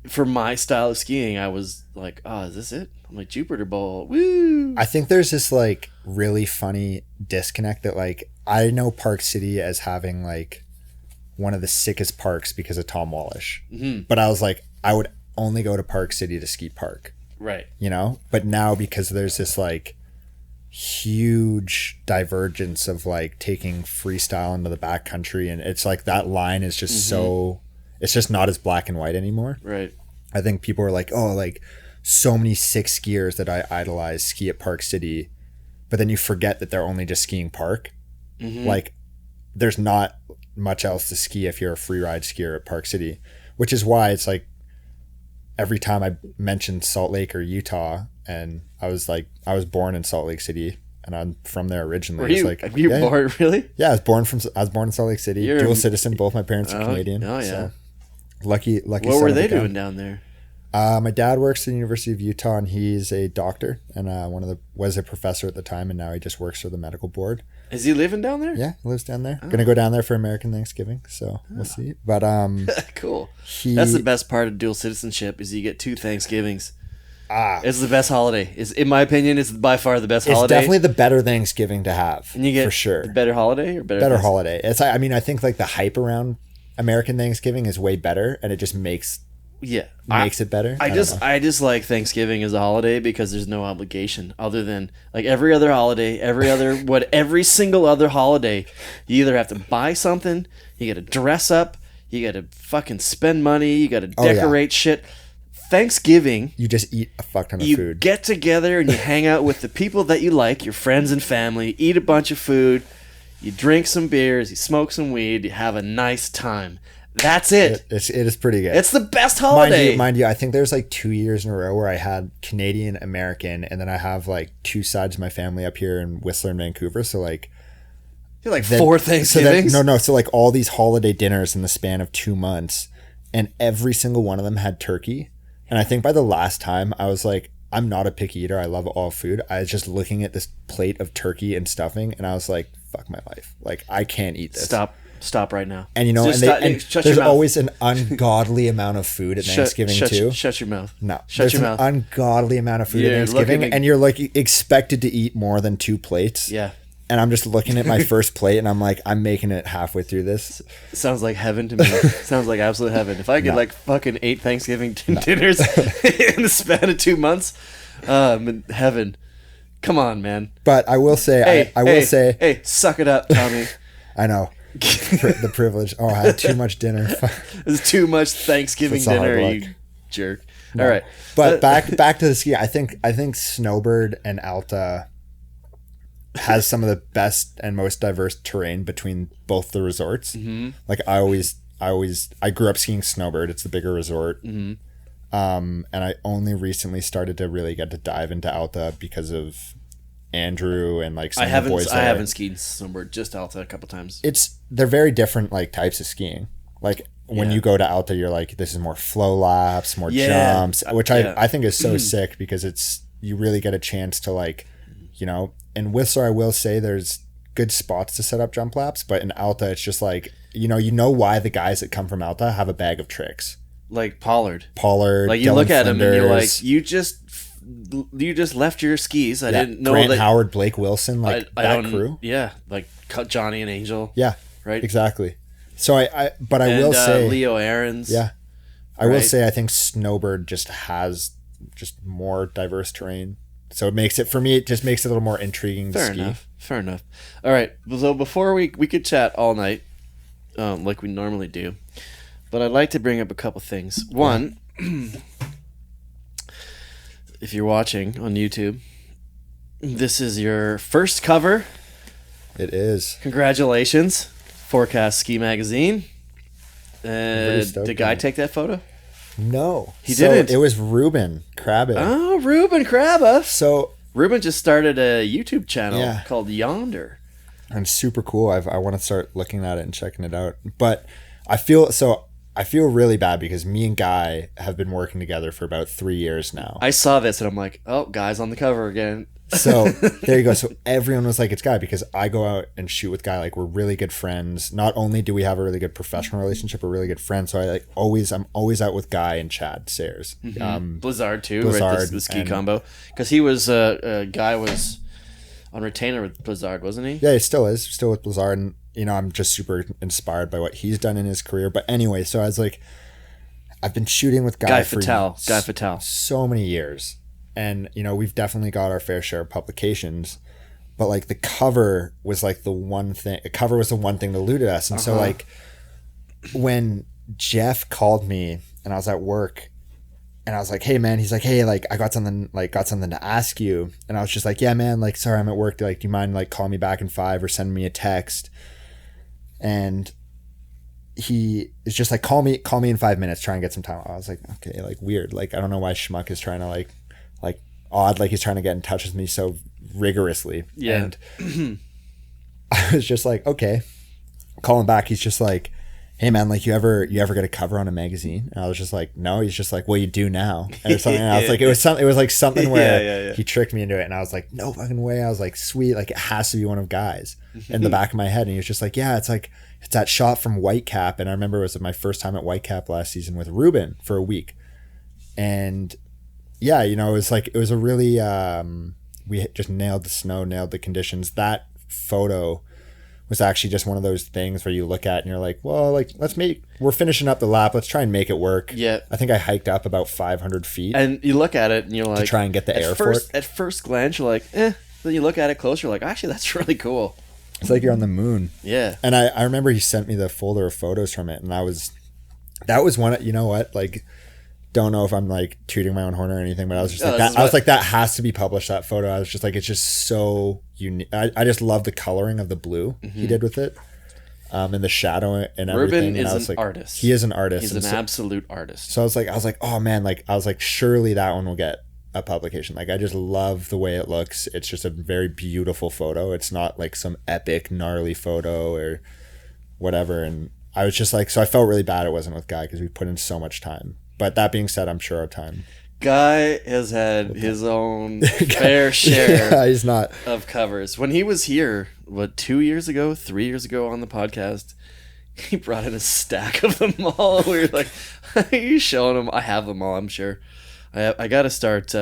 for my style of skiing, I was like, oh, is this it? I'm like, Jupiter Bowl, woo! I think there's this like really funny disconnect that like I know Park City as having like one of the sickest parks because of Tom Wallish, but I was like, I would only go to Park City to ski park, right? But now because there's this like huge divergence of like taking freestyle into the backcountry, and it's like that line is just so. It's just not as black and white anymore. Right. I think people are like, oh, like so many sick skiers that I idolize ski at Park City, but then you forget that they're only just skiing park. Like there's not much else to ski if you're a freeride skier at Park City, which is why it's like every time I mentioned Salt Lake or Utah, and I was born in Salt Lake City, and I'm from there originally. Were you, like, you born really? Yeah, I was born in Salt Lake City. Dual citizen. Both my parents are Canadian. Oh yeah. So lucky. What were they doing down there? My dad works at the University of Utah, and he's a doctor, and was a professor at the time, and now he just works for the medical board. Is he living down there? Yeah, he lives down there. Gonna go down there for American Thanksgiving, so we'll see. But cool. That's the best part of dual citizenship is you get 2 Thanksgivings. It's the best holiday. In my opinion, it's by far the best holiday. It's definitely the better Thanksgiving to have. And you get for sure. Better holiday or better holiday. I think like the hype around American Thanksgiving is way better, and it just makes it better. I just like Thanksgiving as a holiday because there's no obligation other than like every other holiday, every single other holiday, you either have to buy something, you got to dress up, you got to fucking spend money, you got to decorate shit. Thanksgiving, you just eat a fuck ton of food. You get together and you hang out with the people that you like, your friends and family, eat a bunch of food, you drink some beers, you smoke some weed, you have a nice time. That's it. It is pretty good. It's the best holiday. Mind you, I think there's like 2 years in a row where I had Canadian, American, and then I have like 2 sides of my family up here in Whistler and Vancouver. So like, you're like 4 Thanksgivings. So like all these holiday dinners in the span of 2 months, and every single one of them had turkey. And I think by the last time I was like, I'm not a picky eater. I love all food. I was just looking at this plate of turkey and stuffing, and I was like, fuck my life. Like, I can't eat this. Stop right now. And there's always an ungodly amount of food at Thanksgiving too. Shut your mouth. No, there's an ungodly amount of food at Thanksgiving, and you're like expected to eat more than 2 plates. Yeah. And I'm just looking at my first plate, and I'm like, I'm making it halfway through this. Sounds like heaven to me. Sounds like absolute heaven. If I get like fucking 8 Thanksgiving dinners in the span of 2 months, heaven. Come on, man. But I will say, hey, suck it up, Tommy. I know. The privilege. Oh, I had too much dinner. It's too much Thanksgiving dinner, you jerk. No. All right. But back to the ski. I think Snowbird and Alta has some of the best and most diverse terrain between both the resorts. Mm-hmm. Like I grew up skiing Snowbird. It's the bigger resort. Mm-hmm. And I only recently started to really get to dive into Alta because of Andrew and like some of the boys there. I haven't skied Snowbird, just Alta a couple times. They're very different like types of skiing. Like when you go to Alta, you're like, this is more flow laps, more jumps, which I think is so sick because you really get a chance to like, you know, in Whistler, I will say there's good spots to set up jump laps, but in Alta, it's just like, you know why the guys that come from Alta have a bag of tricks. Like Pollard. Like you Dylan look at Flinders, him and you're like, you just left your skis. I didn't know Grant that. Howard, Blake Wilson, like that crew. Yeah, like Johnny and Angel. Yeah, right. Exactly. So I will say Leo Aarons. Yeah, I will say I think Snowbird just has just more diverse terrain. So it makes it for me. It just makes it a little more intriguing to ski. Fair enough. All right. So before we could chat all night, like we normally do, but I'd like to bring up a couple things. One, if you're watching on YouTube, this is your first cover. It is. Congratulations, Forecast Ski Magazine. Did Guy take that photo? No, he didn't. It was Ruben Krabbe. Oh, Ruben Krabbe. So Ruben just started a YouTube channel called Yonder. And super cool. I want to start looking at it and checking it out. But I feel really bad because me and Guy have been working together for about 3 years now. I saw this and I'm like, oh, Guy's on the cover again. So there you go. So everyone was like, it's Guy, because I go out and shoot with Guy. Like, we're really good friends. Not only do we have a really good professional relationship, we're really good friends. So I'm always out with Guy and Chad Sayers. Mm-hmm. Blizzard too, right? The ski combo. Because he was Guy was on retainer with Blizzard, wasn't he? Yeah, he still is. Still with Blizzard. And, you know, I'm just super inspired by what he's done in his career. But anyway, so I was like, I've been shooting with Guy Fatale. So many years. And, you know, we've definitely got our fair share of publications, but like the cover was like the one thing that eluded us. And so like when Jeff called me and I was at work and I was like, hey man, he's like, hey, like I got something to ask you. And I was just like, yeah, man, like, sorry, I'm at work. Like, do you mind like calling me back in 5 or send me a text? And he is just like, call me in 5 minutes, try and get some time. I was like, okay, like weird. Like, I don't know why Schmuck is trying to like odd, like he's trying to get in touch with me so rigorously. Yeah. And I was just like, okay. Calling back, he's just like, hey man, like you ever get a cover on a magazine? And I was just like, no. He's just like, well, you do now. And something. And I was like, it was like something where he tricked me into it. And I was like, no fucking way. I was like, sweet. Like it has to be one of Guy's in the back of my head. And he was just like, yeah, it's like, it's that shot from Whitecap. And I remember it was my first time at Whitecap last season with Ruben for a week. And yeah, you know, it was a really, we just nailed the snow, nailed the conditions. That photo was actually just one of those things where you look at and you're like, well, like we're finishing up the lap. Let's try and make it work. Yeah. I think I hiked up about 500 feet. And you look at it and you're like, to try and get the air for it. At first glance, you're like, eh. Then you look at it closer, you're like, actually, that's really cool. It's like you're on the moon. Yeah. And I remember he sent me the folder of photos from it. And that was one, you know what? Like, don't know if I'm like tooting my own horn or anything, but I was just like that. I was like, that has to be published, that photo. I was just like, it's just so unique. I just love the coloring of the blue he did with it. And the shadow and everything. Ruben is and I was an like, artist. He is an artist. He's an absolute artist. So I was like, oh man, like I was like, surely that one will get a publication. Like I just love the way it looks. It's just a very beautiful photo. It's not like some epic gnarly photo or whatever. And I was just like, so I felt really bad it wasn't with Guy because we put in so much time. But that being said, I'm sure our time. Guy has had his own fair share he's not. Of covers. When he was here, 3 years ago on the podcast, he brought in a stack of them all. We were like, are you showing them? I have them all, I'm sure. I got to start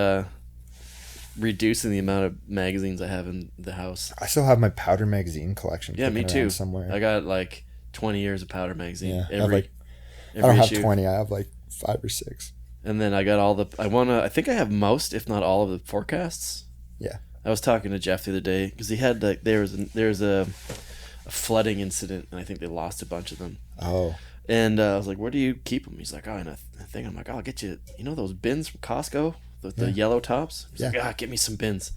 reducing the amount of magazines I have in the house. I still have my powder magazine collection. Yeah, me too. Somewhere. I got like 20 years of powder magazine. Yeah, Every I don't have issue. 20. I have like 5 or 6. And then I got all the. I think I have most, if not all, of the forecasts. Yeah. I was talking to Jeff the other day because he had like there was a flooding incident, and I think they lost a bunch of them. Oh. And I was like, "Where do you keep them?" He's like, "Oh, in a thing." I'm like, "Oh, I'll get you. You know those bins from Costco, the yellow tops." He's like, "Get me some bins."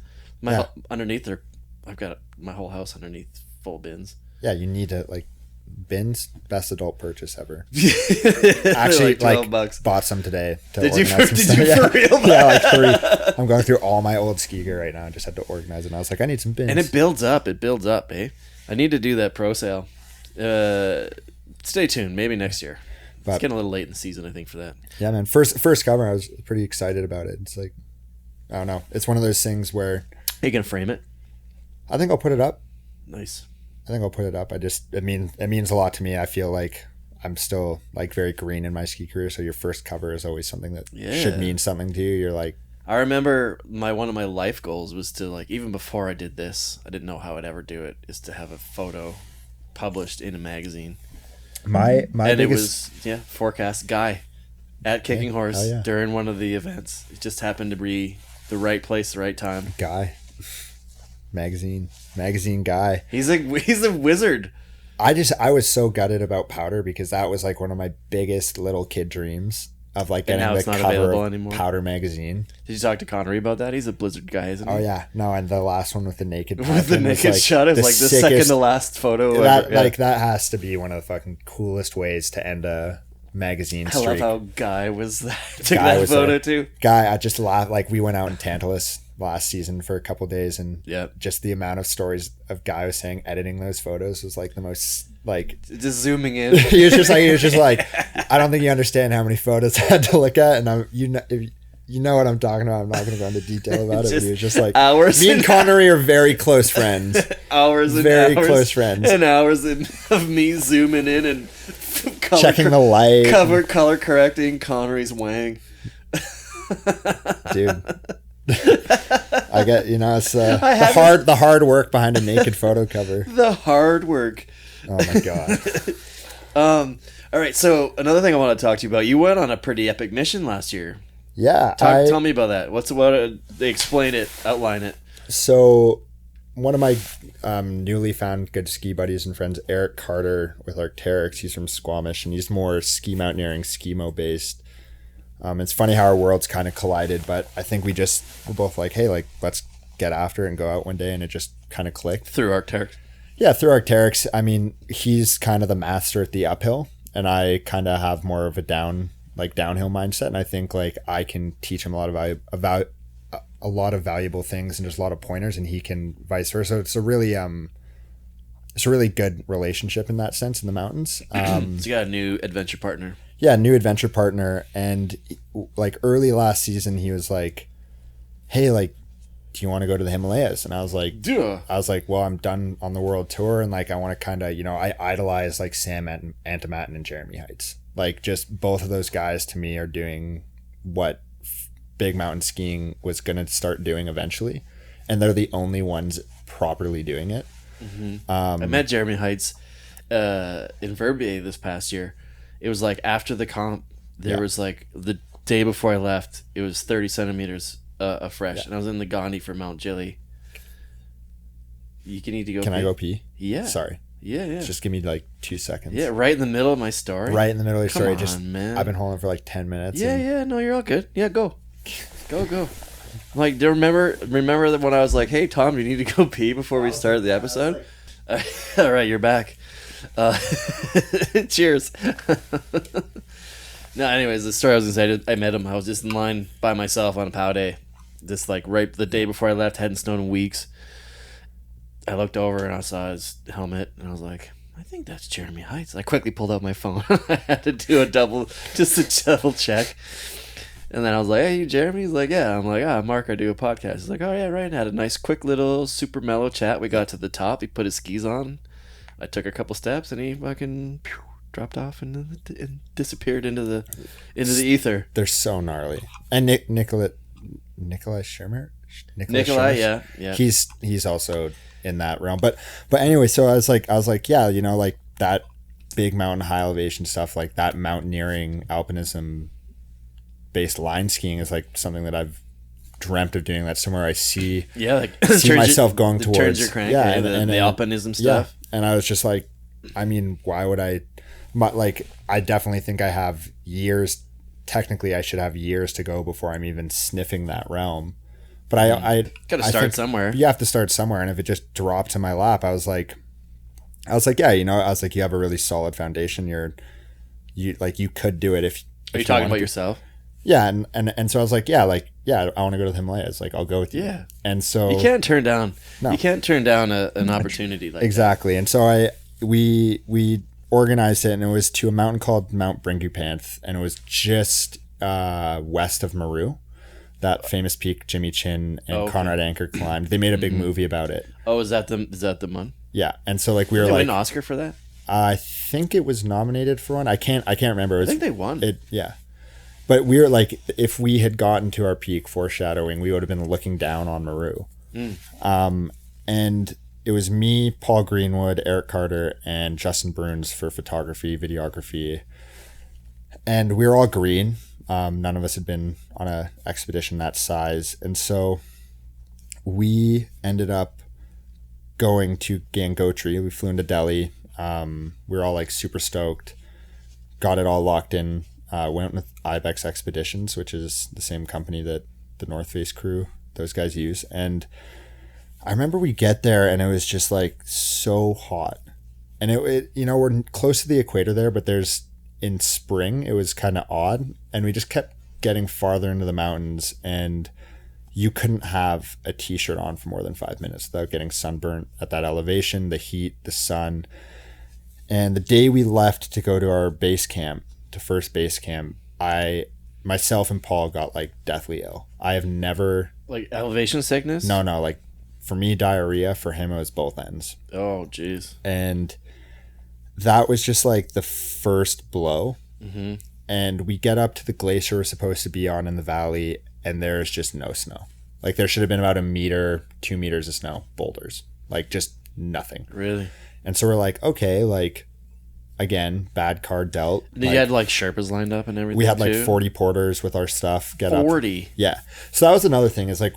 Underneath there, I've got my whole house underneath full bins. Yeah, you need to like bins. Best adult purchase ever. like Actually, $12. Bought some today. Did you for real? Yeah, like 3. I'm going through all my old ski gear right now. I just had to organize it. And I was like, I need some bins. And it builds up, eh? I need to do that pro sale. Stay tuned. Maybe next year. It's getting a little late in the season, I think, for that. Yeah, man. First cover, I was pretty excited about it. It's like, I don't know. It's one of those things where... Are you going to frame it? I think I'll put it up. Nice. I think I'll put it up. It means a lot to me. I feel like I'm still like very green in my ski career. So your first cover is always something that should mean something to you. You're like... I remember one of my life goals was to, like, even before I did this, I didn't know how I'd ever do it, is to have a photo published in a magazine. My and biggest... it was forecast Guy at Kicking Horse during one of the events. It just happened to be the right place, the right time. Guy, magazine Guy. He's a wizard. I was so gutted about powder because that was like one of my biggest little kid dreams of like getting the cover of Powder magazine. Did you talk to Connery about that? He's a Blizzard guy, isn't he? Oh yeah, no, and the last one with the naked shot is like the second to last photo. That has to be one of the fucking coolest ways to end a magazine streak. I love how Guy was that. Took that photo too. Guy, I just laughed. Like we went out in Tantalus last season for a couple days, and just the amount of stories of Guy was saying editing those photos was like the most like just zooming in. he was just like I don't think you understand how many photos I had to look at, and you know what I'm talking about. I'm not going to go into detail about it. But he was just like hours. Me and Connery are very close friends. Very close friends, and hours of me zooming in and checking the light, color correcting Connery's wang. Dude. I get, it's the hard work behind a naked photo cover. The hard work. Oh my god. All right. So another thing I want to talk to you about. You went on a pretty epic mission last year. Yeah. Tell me about that. They explain it. Outline it. So one of my newly found good ski buddies and friends, Eric Carter with Arc'teryx, he's from Squamish, and he's more ski mountaineering, skimo based. It's funny how our worlds kind of collided, but I think we're both like, hey, like, let's get after it and go out one day, and it just kind of clicked. Through Arc'teryx? Yeah, through Arc'teryx. I mean, he's kind of the master at the uphill, and I kind of have more of a downhill mindset, and I think, like, I can teach him a lot of valuable things and just a lot of pointers, and he can vice versa. So it's a really it's a really good relationship in that sense in the mountains. So you got a new adventure partner. Yeah, new adventure partner. And like early last season, he was like, hey, like, do you want to go to the Himalayas? And I was like, Duh. well, I'm done on the world tour. And like, I want to kind of, I idolize like Sam Antomatin and Jeremy Heights. Like just both of those guys to me are doing what big mountain skiing was going to start doing eventually. And they're the only ones properly doing it. Mm-hmm. I met Jeremy Heights in Verbier this past year. It was like after the comp, there was like the day before I left, it was 30 centimeters of fresh, and I was in the Gandhi for Mount Gilly. You need to go. Can pee? I go pee? Yeah. Sorry. Yeah. Just give me like 2 seconds. Yeah, right in the middle of my story. Right in the middle of your story. Come on, man. I've been holding for like 10 minutes. Yeah. No, you're all good. Yeah, go. I'm like, do you remember that when I was like, hey, Tom, you need to go pee before we started the episode? All right, you're back. Cheers. No, anyways, the story I was going to say, I met him. I was just in line by myself on a POW day. Just like right the day before I left, hadn't snowed in weeks. I looked over and I saw his helmet and I was like, I think that's Jeremy Heights. I quickly pulled out my phone. I had to do a double check. And then I was like, hey, you Jeremy? He's like, yeah. I'm like, Mark, I do a podcast. He's like, oh, yeah, right. And had a nice, quick little super mellow chat. We got to the top. He put his skis on. I took a couple steps and he fucking dropped off and disappeared into the ether. They're so gnarly. And Nikolai Schirmer? Nikolai, yeah. He's also in that realm. But anyway, so I was like, yeah, like that big mountain high elevation stuff, like that mountaineering alpinism based line skiing is like something that I've dreamt of doing. That's somewhere I see myself going towards. Turns your crank, and the alpinism stuff. Yeah. And I was just like, I mean, why would I? I definitely think I have years. Technically, I should have years to go before I'm even sniffing that realm. But I gotta start somewhere. You have to start somewhere, and if it just dropped in my lap, I was like, yeah, you have a really solid foundation. You could do it if. Are you talking about yourself? Yeah, and so I was like, I want to go to the Himalayas. Like, I'll go with you. Yeah. And so you can't turn down. No. You can't turn down an opportunity like exactly. That. And so we organized it, and it was to a mountain called Mount Bringupanth, and it was just west of Meru, that famous peak Jimmy Chin and Conrad Anker climbed. They made a big movie about it. Oh, is that the one? Yeah, and so like we were Did they like win an Oscar for that? I think it was nominated for one. I can't remember. I think they won. Yeah. But we were like, if we had gotten to our peak, foreshadowing, we would have been looking down on Meru. And it was me, Paul Greenwood, Eric Carter, and Justin Bruns for photography, videography. And we were all green. None of us had been on an expedition that size. And so we ended up going to Gangotri. We flew into Delhi. We were all like super stoked. Got it all locked in. Went with Ibex Expeditions, which is the same company that the North Face crew, those guys use. And I remember we get there and it was just like so hot. And it we're close to the equator there, but in spring, it was kind of odd. And we just kept getting farther into the mountains, and you couldn't have a t-shirt on for more than 5 minutes without getting sunburnt at that elevation, the heat, the sun. And the day we left to go to our base camp, to first base camp, myself and Paul got like deathly ill. I have never like elevation sickness. No, like for me diarrhea. For him it was both ends. Oh, jeez. And that was just like the first blow. Mm-hmm. And we get up to the glacier we're supposed to be on in the valley, and there's just no snow. Like there should have been about 1 meter, 2 meters of snow, boulders, like just nothing. Really? And so we're like, okay, like. Again, bad card dealt. You had like Sherpas lined up and everything. We had like too? 40 porters with our stuff. 40. Yeah. So that was another thing. Is like,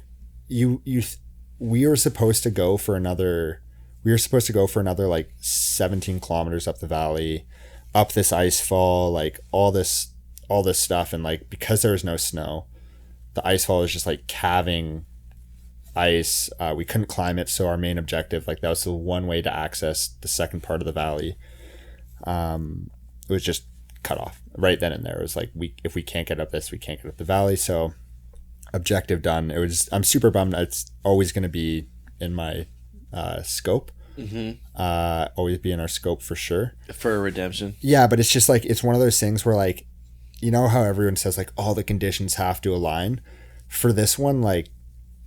we were supposed to go for another like 17 kilometers up the valley, up this ice fall, like all this stuff, and like because there was no snow, the ice fall was just like calving ice. We couldn't climb it, so our main objective, like that was the one way to access the second part of the valley. It was just cut off right then and there. It was like, if we can't get up this, we can't get up the valley. So objective done. I'm super bummed. It's always going to be in my scope. always be in our scope for sure. For redemption. Yeah, but it's just like, it's one of those things where like, you know how everyone says like all the conditions have to align? For this one, like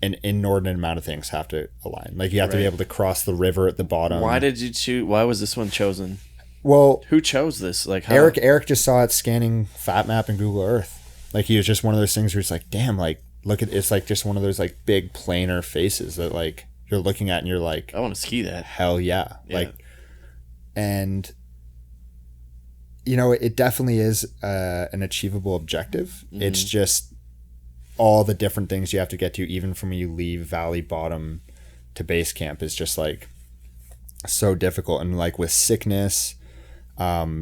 an inordinate amount of things have to align. Like you have to be able to cross the river at the bottom. Why did you choose? Why was this one chosen? Well, who chose this? Like how? Eric just saw it scanning FatMap and Google Earth. Like he was just one of those things where it's like, damn, like look at, it's like just one of those like big planar faces that like you're looking at and you're like, I want to ski that. Hell yeah. Like, and you know, it definitely is an achievable objective. It's just all the different things you have to get to, even from when you leave valley bottom to base camp, is just like so difficult. And like with sickness,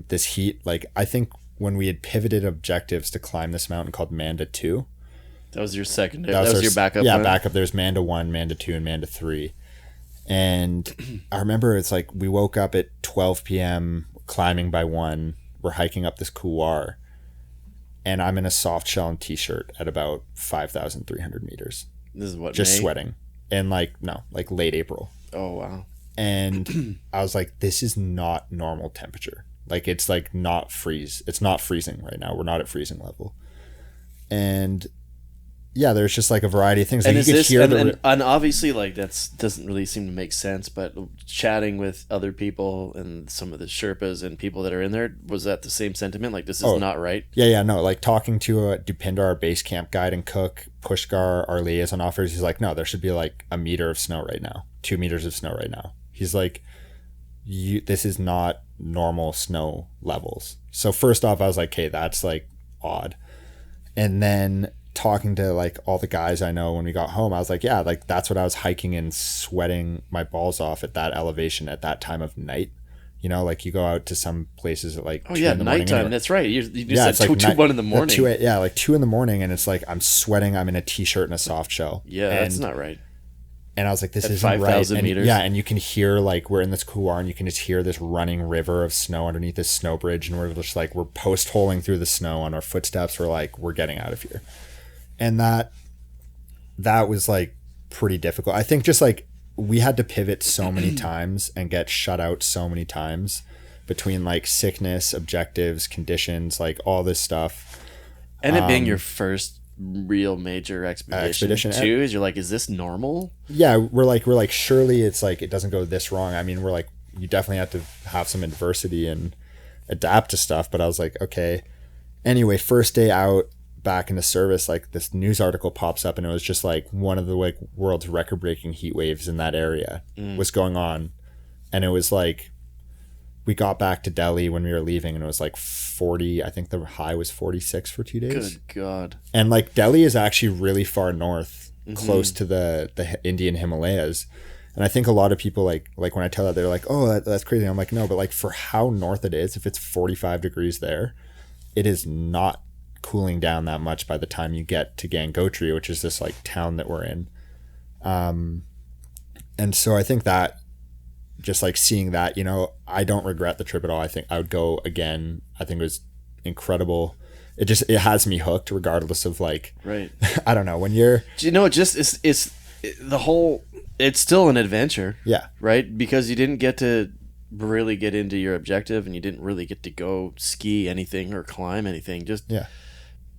this heat, like I think when we had pivoted objectives to climb this mountain called Manda 2, that was your second. That was your backup. Yeah, plan? Backup. There's Manda 1, Manda 2, and Manda 3. And I remember it's like we woke up at 12 p.m. climbing by 1. We're hiking up this couloir, and I'm in a soft shell and t-shirt at about 5,300 meters. This is what, just May? sweating, and like late April. Oh wow! And I was like, this is not normal temperature. Like it's like not freeze. It's not freezing right now. We're not at freezing level. And yeah, there's just like a variety of things. And like is you could this hear and obviously like that's doesn't really seem to make sense. But chatting with other people and some of the Sherpas and people that are in there, was that the same sentiment? Like this is not right. Yeah, no. Like talking to Dupinder, our base camp guide and cook, Pushkar, our liaison officers, he's like, no, there should be like a meter of snow right now, 2 meters of snow right now. He's like, this is not normal snow levels. So first off, I was like, okay, that's like odd. And then talking to like all the guys I know when we got home, I was like, yeah, like that's what I was hiking and sweating my balls off at that elevation at that time of night. You know, like you go out to some places at like 2 in the morning. Nighttime. That's right. You just said like 1 in the morning. Like 2 in the morning, and it's like I'm sweating. I'm in a t-shirt and a soft shell. Yeah, and, that's not right. And I was like, this at isn't 5,000 right. meters. Yeah, and you can hear like we're in this couloir, and you can just hear this running river of snow underneath this snow bridge, and we're just like we're post-holing through the snow on our footsteps. We're like, we're getting out of here. And that was like pretty difficult. I think just like we had to pivot so many times and get shut out so many times between like sickness, objectives, conditions, like all this stuff. And it being your first real major expedition too, is you're like, is this normal? Yeah, we're like surely it's like it doesn't go this wrong. I mean, we're like, you definitely have to have some adversity and adapt to stuff. But I was like, okay. Anyway, first day out, back into service, like this news article pops up, and it was just like one of the like world's record-breaking heat waves in that area was going on. And it was like we got back to Delhi when we were leaving, and it was like 40. I think the high was 46 for 2 days. Good God. And like Delhi is actually really far north, close to the Indian Himalayas. And I think a lot of people like when I tell that, they're like, oh, that's crazy. I'm like, no, but like for how north it is, if it's 45 degrees there, it is not cooling down that much by the time you get to Gangotri, which is this like town that we're in. And so I think that just like seeing that, you know, I don't regret the trip at all. I think I would go again. I think it was incredible. It has me hooked regardless of like, right. I don't know, when you're, you know, it's the whole, it's still an adventure. Yeah. Right. Because you didn't get to really get into your objective, and you didn't really get to go ski anything or climb anything. Just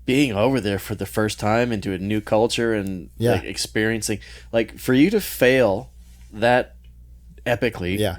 being over there for the first time into a new culture and like experiencing, like for you to fail that epically,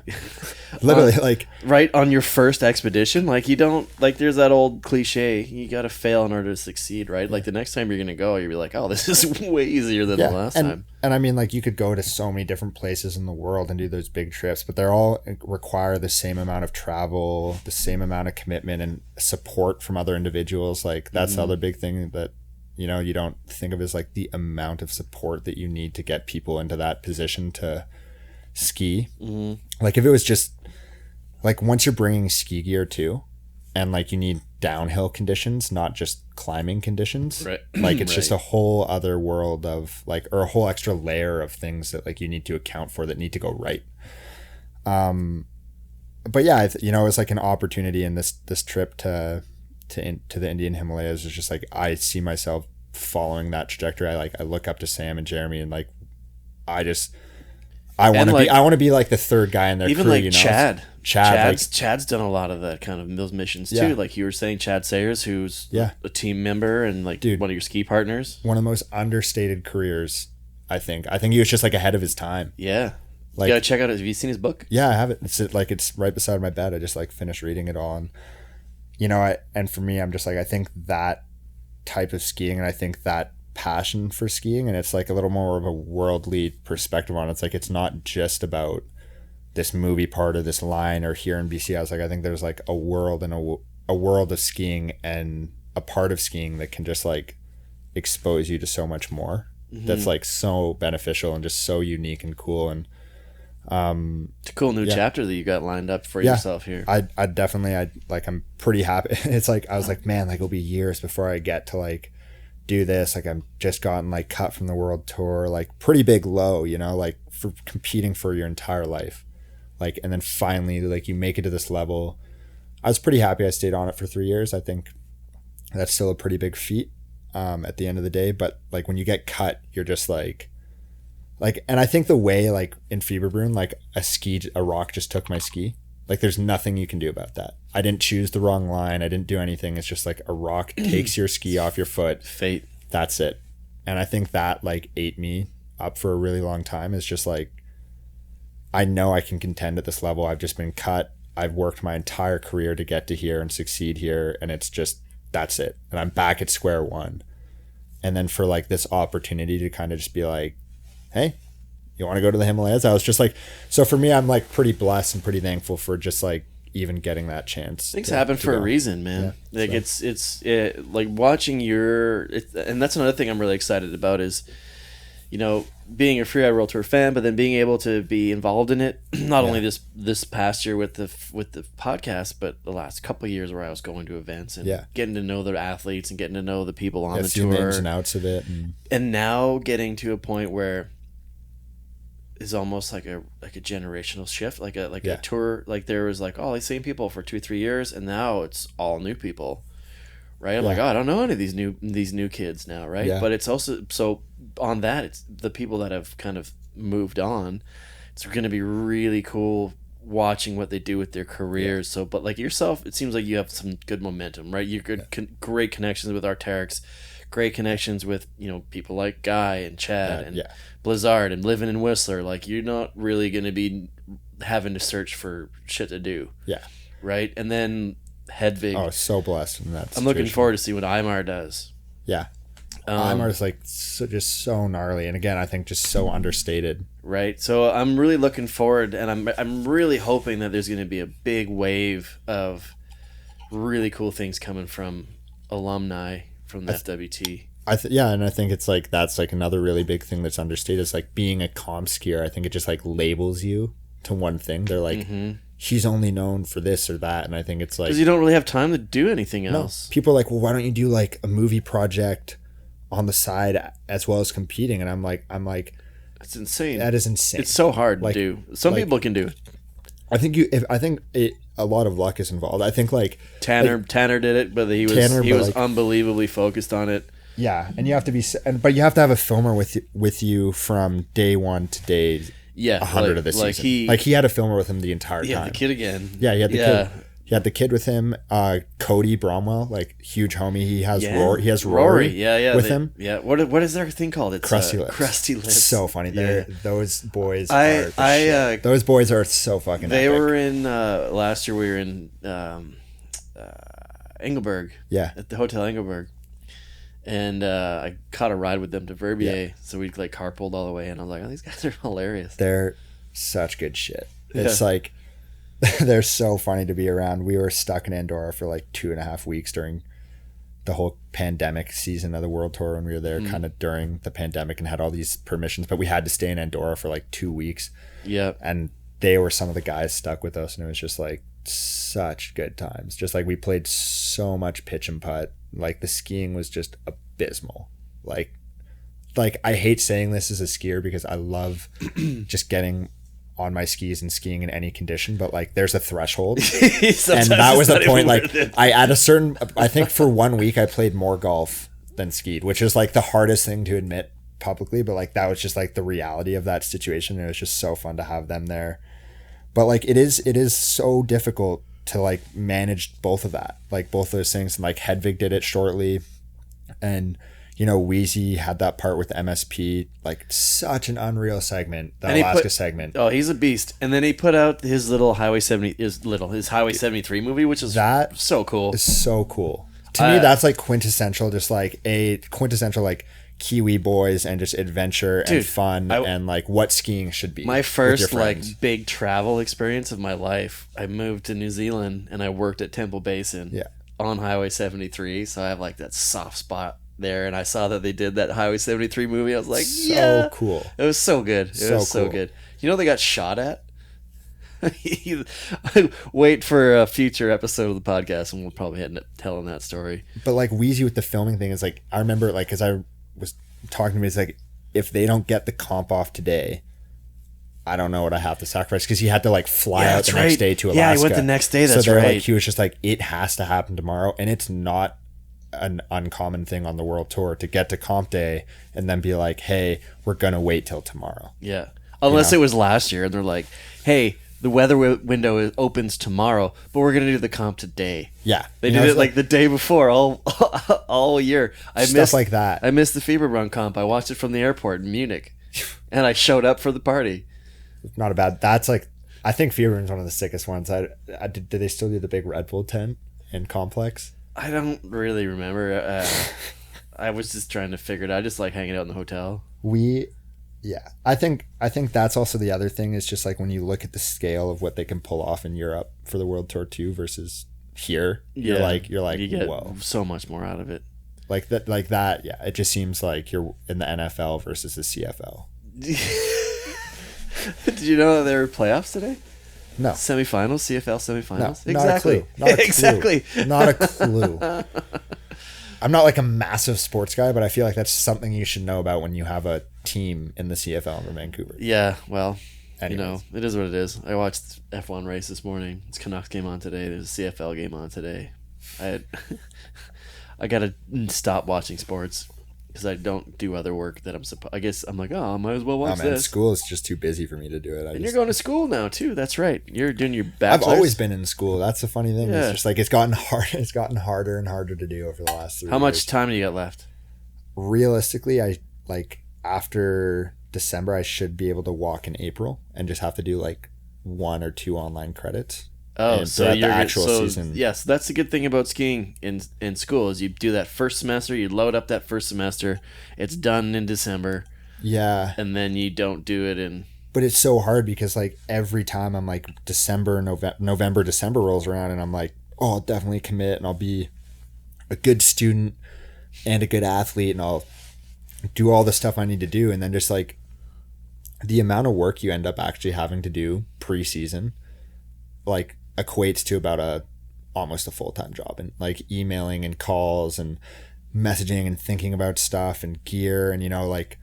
literally like right on your first expedition, like you don't, like there's that old cliche, you gotta fail in order to succeed, right? Like the next time you're gonna go, you'll be like, oh, this is way easier than the last time. And I mean, like you could go to so many different places in the world and do those big trips, but they're all require the same amount of travel, the same amount of commitment and support from other individuals. Like that's the other big thing that, you know, you don't think of as like the amount of support that you need to get people into that position to ski. Like if it was just like once you're bringing ski gear too, and like you need downhill conditions, not just climbing conditions, right? Like it's just a whole other world of like, or a whole extra layer of things that like you need to account for that need to go right. But yeah, you know, it's like an opportunity in this trip to the Indian Himalayas is just like I see myself following that trajectory. I look up to Sam and Jeremy, and like I I want to like, be like the third guy in their even crew, like you know? Chad's done a lot of that kind of those missions too. Yeah. Like you were saying, Chad Sayers, who's Yeah. a team member and like Dude, one of your ski partners. one of the most understated careers, I think. I think he was just like ahead of his time. Yeah. Like, you gotta check out. Have you seen his book? Yeah, I have it. It's right beside my bed. I just like finished reading it all, and you know, and for me, I'm just like, I think that type of skiing, and I think that passion for skiing, and it's like a little more of a worldly perspective on it. It's like, it's not just about this movie part or this line or here in BC. I was like, I think there's like a world and a world of skiing and a part of skiing that can just like expose you to so much more. That's like so beneficial and just so unique and cool. And it's a cool new chapter that you got lined up for yourself here. I definitely, I'm pretty happy. It's like, I was like, man, like it'll be years before I get to like do this. Like I'm just gotten like cut from the world tour, like pretty big low, you know, like for competing for your entire life. Like, and then finally, like you make it to this level. I was pretty happy I stayed on it for 3 years. I think that's still a pretty big feat at the end of the day. But like when you get cut, you're just like, and I think the way like in Fieberbrunn, like a rock just took my ski. Like there's nothing you can do about that. I didn't choose the wrong line. I didn't do anything. It's just like a rock takes your ski off your foot. Fate. That's it. And I think that like ate me up for a really long time. It's just like, I know I can contend at this level. I've just been cut. I've worked my entire career to get to here and succeed here. And it's just, that's it. And I'm back at square one. And then for like this opportunity to kind of just be like, hey, you want to go to the Himalayas? I was just like, so for me, I'm like pretty blessed and pretty thankful for just like even getting that chance. Things happen for a reason, man. Yeah, like so. It's like watching and that's another thing I'm really excited about is, you know, being a Freeride World Tour fan, but then being able to be involved in it, not only this past year with the podcast, but the last couple of years where I was going to events and getting to know the athletes and getting to know the people on the tour, the ins and outs of it, and now getting to a point where is almost like a generational shift, like a tour. Like there was like all these same people for 2-3 years, and now it's all new people. Right, I'm like, oh, I don't know any of these new kids now, right? Yeah. But it's also so on that, it's the people that have kind of moved on. It's going to be really cool watching what they do with their careers. So, but like yourself, it seems like you have some good momentum, right? You're great connections with Arc'teryx, great connections with people like Guy and Chad and Blizzard and living in Whistler. Like you're not really going to be having to search for shit to do. Yeah. Right, and then Hedvig. Oh, so blessed in that situation. I'm looking forward to see what Eimar does. Yeah. Eimar's like just so gnarly, and again, I think just so understated. Right. So I'm really looking forward, and I'm really hoping that there's going to be a big wave of really cool things coming from alumni from the FWT. And I think it's like that's like another really big thing that's understated is like being a comp skier. I think it just like labels you to one thing. They're like, he's only known for this or that, and I think it's like because you don't really have time to do anything else. No. People are like, well, why don't you do like a movie project on the side as well as competing? And I'm like, it's insane. That is insane. It's so hard to do. Some people can do it. I think a lot of luck is involved. I think like Tanner did it, but he was unbelievably focused on it. Yeah, and you have to be, but you have to have a filmer with you from day one to day 100 of the season. He had a filmer with him the entire time. He had the kid again. Yeah, he had the kid. He had the kid with him. Cody Bromwell, like huge homie. He has Rory. With him. Yeah. What is their thing called? It's Crusty Lips. Crusty Lips. It's so funny. Those boys. Those boys are so fucking. They epic. were in last year. We were in Engelberg. Yeah. At the Hotel Engelberg. And I caught a ride with them to Verbier, so we like carpooled all the way, and I was like, "Oh, these guys are hilarious." They're such good shit. It's like they're so funny to be around. We were stuck in Andorra for like 2.5 weeks during the whole pandemic season of the World Tour when we were there, kind of during the pandemic, and had all these permissions, but we had to stay in Andorra for like 2 weeks. Yeah, and they were some of the guys stuck with us, and it was just like such good times. Just like we played so much pitch and putt. Like the skiing was just abysmal. Like I hate saying this as a skier because I love just getting on my skis and skiing in any condition, but like there's a threshold. And that was the point. Like I think for 1 week I played more golf than skied, which is like the hardest thing to admit publicly, but like that was just like the reality of that situation. And it was just so fun to have them there. But like it is so difficult to like manage both of that, like both those things. And like Hedvig did it shortly, and you know, Wheezy had that part with MSP, like such an unreal segment, the Alaska segment. Oh, he's a beast. And then he put out his little Highway 73 movie, which is that so cool. It's so cool. To me, that's like quintessential, just like a quintessential like Kiwi boys and just adventure and fun and like what skiing should be. My first like big travel experience of my life, I moved to New Zealand and I worked at Temple Basin on Highway 73. So I have like that soft spot there, and I saw that they did that Highway 73 movie. I was like, so cool. It was so good. It was so good. You know, they got shot at. Wait for a future episode of the podcast, and we'll probably end up telling that story. But like Wheezy with the filming thing is like, I remember like as I was talking to me, it's like, if they don't get the comp off today, I don't know what I have to sacrifice, because he had to like fly out the next day to Alaska. Yeah, he went the next day. That's so right. Like, he was just like, it has to happen tomorrow, and it's not an uncommon thing on the World Tour to get to comp day and then be like, hey, we're gonna wait till tomorrow. Yeah, unless it was last year and they're like, hey, the weather window opens tomorrow, but we're gonna do the comp today. Yeah, they did it like the day before all year. Stuff like that. I missed the Fever Run comp. I watched it from the airport in Munich, and I showed up for the party. Not a bad. That's like, I think Fever Run's one of the sickest ones. Did they still do the big Red Bull tent in Complex? I don't really remember. I was just trying to figure it out. I just like hanging out in the hotel. I think that's also the other thing, is just like when you look at the scale of what they can pull off in Europe for the World Tour 2 versus here, you're like you get whoa, so much more out of it. Like that. Yeah, it just seems like you're in the NFL versus the CFL. Did you know that there were playoffs today? No. Semifinals, CFL semifinals. No, exactly. Not a clue. I'm not like a massive sports guy, but I feel like that's something you should know about when you have a team in the CFL in Vancouver. Yeah, well, anyways. You know, it is what it is. I watched F1 race this morning. It's Canucks game on today. There's a CFL game on today. I gotta stop watching sports because I don't do other work that I'm supposed. I guess I'm like, I might as well watch this. School is just too busy for me to do it. You're going to school now too. That's right. You're doing your bachelor's. I've always been in school. That's the funny thing. Yeah. It's just like it's gotten hard. It's gotten harder and harder to do over the last 3 years. How much time do you got left? Realistically, I like after December, I should be able to walk in April and just have to do like 1 or 2 online credits. Oh, so you're the actual season. Yes, that's the good thing about skiing in school is you do that first semester, you load up that first semester, it's done in December. Yeah. And then you don't do it in. But it's so hard because like every time I'm like November, December rolls around and I'm like, oh, I'll definitely commit and I'll be a good student and a good athlete and I'll do all the stuff I need to do. And then just like the amount of work you end up actually having to do pre-season, like equates to about almost a full-time job, and like emailing and calls and messaging and thinking about stuff and gear. And, you know, like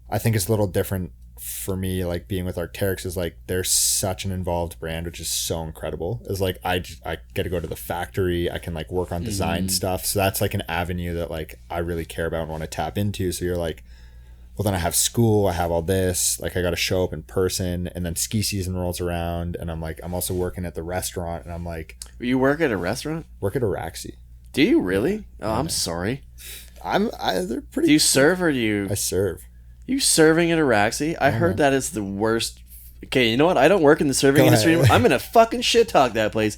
I think it's a little different for me, like being with Arc'teryx is like, they're such an involved brand, which is so incredible. It's like, I get to go to the factory. I can like work on design stuff. So that's like an avenue that like I really care about and want to tap into. So you're like, well, then I have school, I have all this, like I got to show up in person, and then ski season rolls around and I'm like, I'm also working at the restaurant, and I'm like, you work at a restaurant? Work at Araxi. Do you really? Oh, I'm sorry. They're pretty. Do you serve or do you? I serve. You serving at Araxi? I heard that is the worst. Okay, you know what? I don't work in the serving industry anymore. I'm gonna fucking shit talk that place.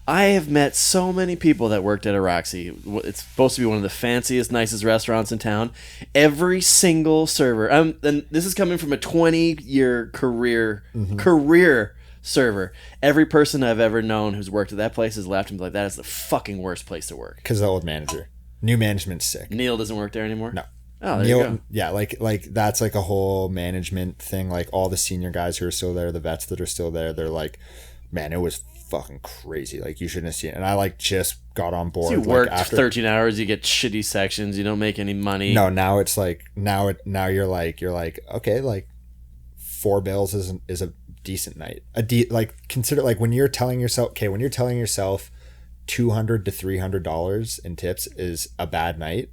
I have met so many people that worked at Araxi. It's supposed to be one of the fanciest, nicest restaurants in town. Every single server, and this is coming from a 20-year career server. Every person I've ever known who's worked at that place has left and be like, that is the fucking worst place to work. Because the old manager. New management's sick. Neil doesn't work there anymore? No. Oh, there you go. Yeah, like that's like a whole management thing. Like all the senior guys who are still there, the vets that are still there, they're like, man, it was fucking crazy. Like you shouldn't have seen it. And I like just got on board. So you worked 13 hours, you get shitty sections, you don't make any money. No, now it's like now you're like okay, like 4 bills is a decent night. Like consider like when you're telling yourself $200 to $300 in tips is a bad night.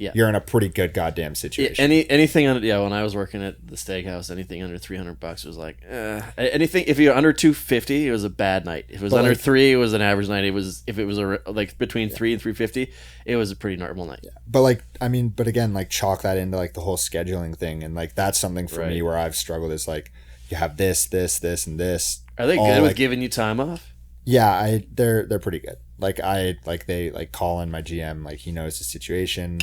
Yeah. you're in a pretty good goddamn situation. Anything under when I was working at the steakhouse, anything under $300 was like anything. If you're under $250, it was a bad night. If it was under $3, it was an average night. If it was like between $3 and $350, it was a pretty normal night. Yeah. But like but again, like chalk that into like the whole scheduling thing, and like that's something for me where I've struggled is like you have this, and this. Are they good with giving you time off? Yeah, they're pretty good. They Colin, my GM, like he knows the situation.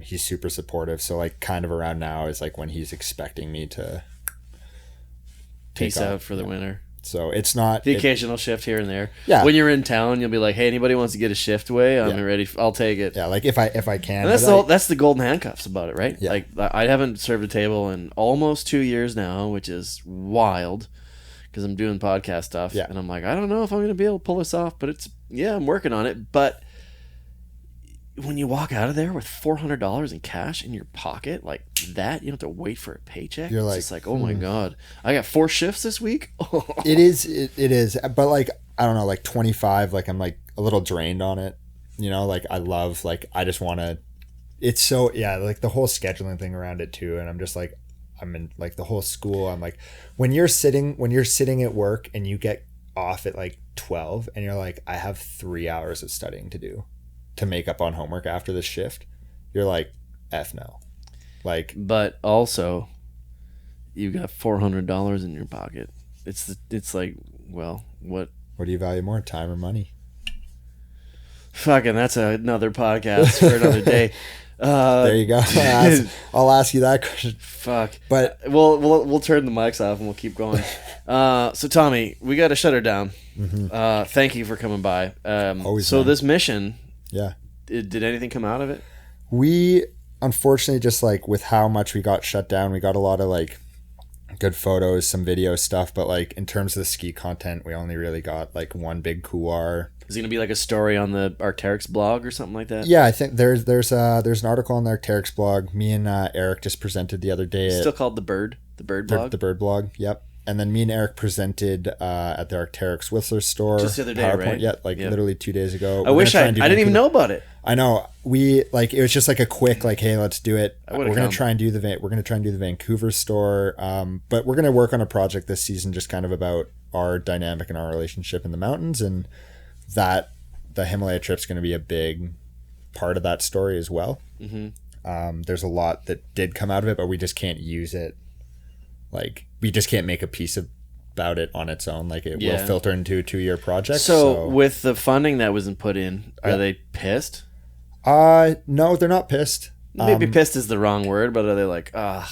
He's super supportive. So like kind of around now is like when he's expecting me to peace out for the winter. So it's not the occasional shift here and there. Yeah. When you're in town, you'll be like, "Hey, anybody wants to get a shift away? I'm ready. I'll take it." Yeah, like if I can. And that's the golden handcuffs about it, right? Yeah. Like I haven't served a table in almost 2 years now, which is wild because I'm doing podcast stuff. Yeah. And I'm like, I don't know if I'm going to be able to pull this off, but I'm working on it. But when you walk out of there with $400 in cash in your pocket, like that, you don't have to wait for a paycheck. You're it's like oh my God, I got 4 shifts this week. It is. But like, I don't know, like 25, like I'm like a little drained on it. You know, like I love, like, I just want to, it's so, like the whole scheduling thing around it too. And I'm just like, I'm in like the whole school. I'm like, when you're sitting at work and you get off at like 12 and you're like, I have 3 hours of studying to do to make up on homework after this shift, you're like, F no. Like, but also you got $400 in your pocket. It's like, well, what do you value more, time or money? Fucking, that's another podcast for another day. There you go. I'll ask you that question. Fuck. But we'll turn the mics off and we'll keep going. So Tommy, we got to shut her down. Mm-hmm. Thank you for coming by. Always. So this mission, yeah. Did anything come out of it? We unfortunately, just like with how much we got shut down, we got a lot of like good photos, some video stuff, but like in terms of the ski content, we only really got like one big couloir. Is it gonna be like a story on the Arc'teryx blog or something like that? Yeah, I think there's an article on the Arc'teryx blog. Me and Eric just presented the other day. It's still called the Bird blog. The Bird blog. Yep. And then me and Eric presented at the Arc'teryx Whistler store. Just the other day, PowerPoint, right? Yep, literally 2 days ago. I wish I didn't even know about it. I know. We like it was just like a quick like, hey, let's do it. We're gonna try and do the Vancouver store. But we're gonna work on a project this season, just kind of about our dynamic and our relationship in the mountains, and that the Himalaya trip's gonna be a big part of that story as well. Mm-hmm. There's a lot that did come out of it, but we just can't use it. Like we just can't make a piece about it on its own. Like it will filter into a 2-year project. So with the funding that wasn't put in, are they pissed? No, they're not pissed. Maybe pissed is the wrong word, but are they like, I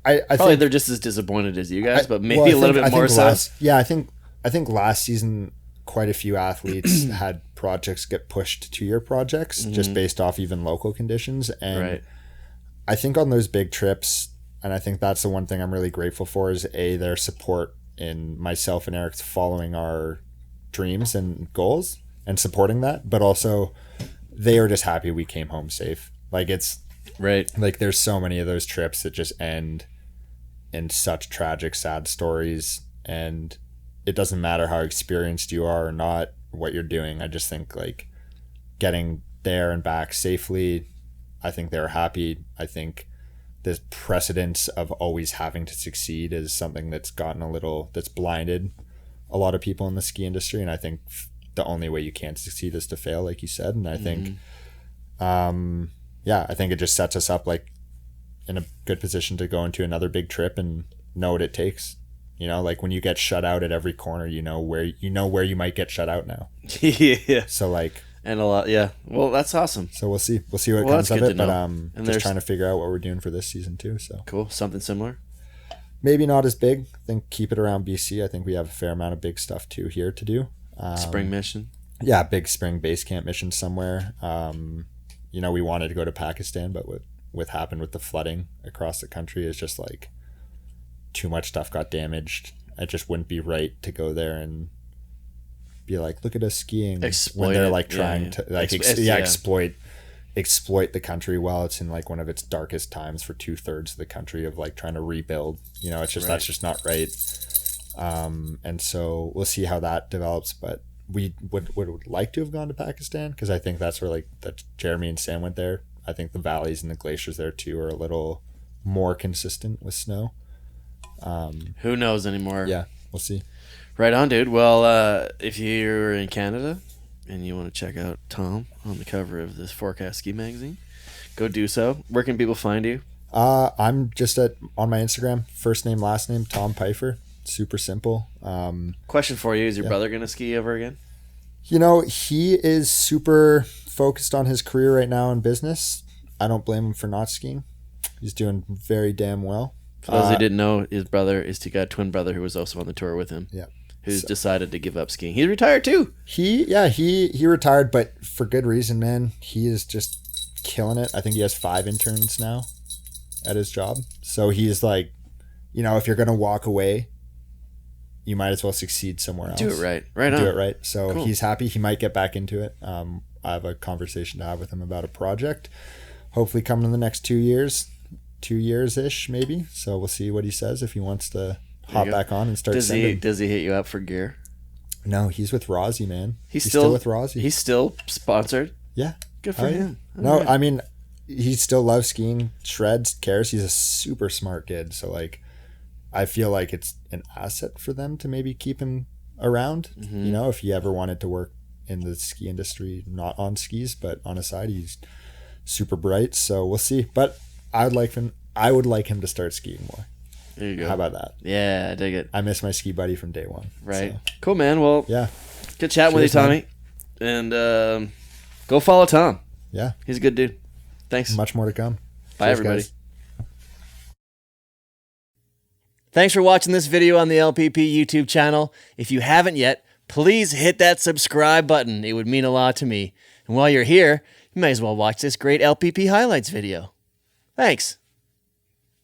probably think they're just as disappointed as you guys, but maybe a little bit more so. I think last season quite a few athletes had projects get pushed to 2-year projects just based off even local conditions. And I think on those big trips, and I think that's the one thing I'm really grateful for, is their support in myself and Eric's following our dreams and goals and supporting that, but also they were just happy we came home safe. Like it's like there's so many of those trips that just end in such tragic, sad stories, and it doesn't matter how experienced you are or not, what you're doing. I just think like getting there and back safely, I think they're happy. I think the precedence of always having to succeed is something that's that's blinded a lot of people in the ski industry. And I think the only way you can succeed is to fail, like you said. And I think, I think it just sets us up like in a good position to go into another big trip and know what it takes. You know, like when you get shut out at every corner, you know where you might get shut out now. Yeah. So like, and a lot, yeah. Well, that's awesome. So we'll see what comes of it. But and just trying to figure out what we're doing for this season too. So cool, something similar. Maybe not as big. I think keep it around BC. I think we have a fair amount of big stuff too here to do. Spring mission. Yeah, big spring base camp mission somewhere. We wanted to go to Pakistan, but what happened with the flooding across the country is just like too much stuff got damaged. It just wouldn't be right to go there and be like, look at us skiing when they're like trying to like exploit the country while it's in like one of its darkest times for 2/3 of the country of like trying to rebuild. You know, it's just that's just not right. And so we'll see how that develops, but we would like to have gone to Pakistan because I think that's where like that Jeremy and Sam went there. I think the valleys and the glaciers there too are a little more consistent with snow. Who knows anymore? Yeah, we'll see. Right on, dude. Well, if you're in Canada and you want to check out Tom on the cover of this Forecast Ski magazine, go do so. Where can people find you? I'm just on my Instagram, first name, last name, Tom Peiffer. Super simple. Question for you: is your brother gonna ski ever again? You know, he is super focused on his career right now in business. I don't blame him for not skiing. He's doing very damn well. For those who didn't know, his brother is he got a twin brother who was also on the tour with him. Yeah. Who's decided to give up skiing. He's retired too. He retired, but for good reason, man. He is just killing it. I think he has 5 interns now at his job. So he's like, you know, if you're gonna walk away, you might as well succeed somewhere else. Do it right. Right on. Do it right. So Cool. He's happy. He might get back into it. I have a conversation to have with him about a project. Hopefully coming in the next 2 years. 2 years-ish maybe. So we'll see what he says if he wants to hop back on and start sending. Does he hit you up for gear? No, he's with Rossi, man. He's still with Rossi. He's still sponsored? Yeah. Good for him. No, All right. I mean, he still loves skiing, shreds, cares. He's a super smart kid. So, like, I feel like it's an asset for them to maybe keep him around. Mm-hmm. You know, if he ever wanted to work in the ski industry, not on skis, but on a side, he's super bright. So we'll see. But I would like him to start skiing more. There you go. How about that? Yeah, I dig it. I miss my ski buddy from day one. Right. So, Cool, man. Well, yeah. good chatting with you, Cheers, Tommy. And go follow Tom. Yeah. He's a good dude. Thanks. Much more to come. Bye, Cheers, everybody. guys. Thanks for watching this video on the LPP YouTube channel. If you haven't yet, please hit that subscribe button. It would mean a lot to me. And while you're here, you may as well watch this great LPP highlights video. Thanks.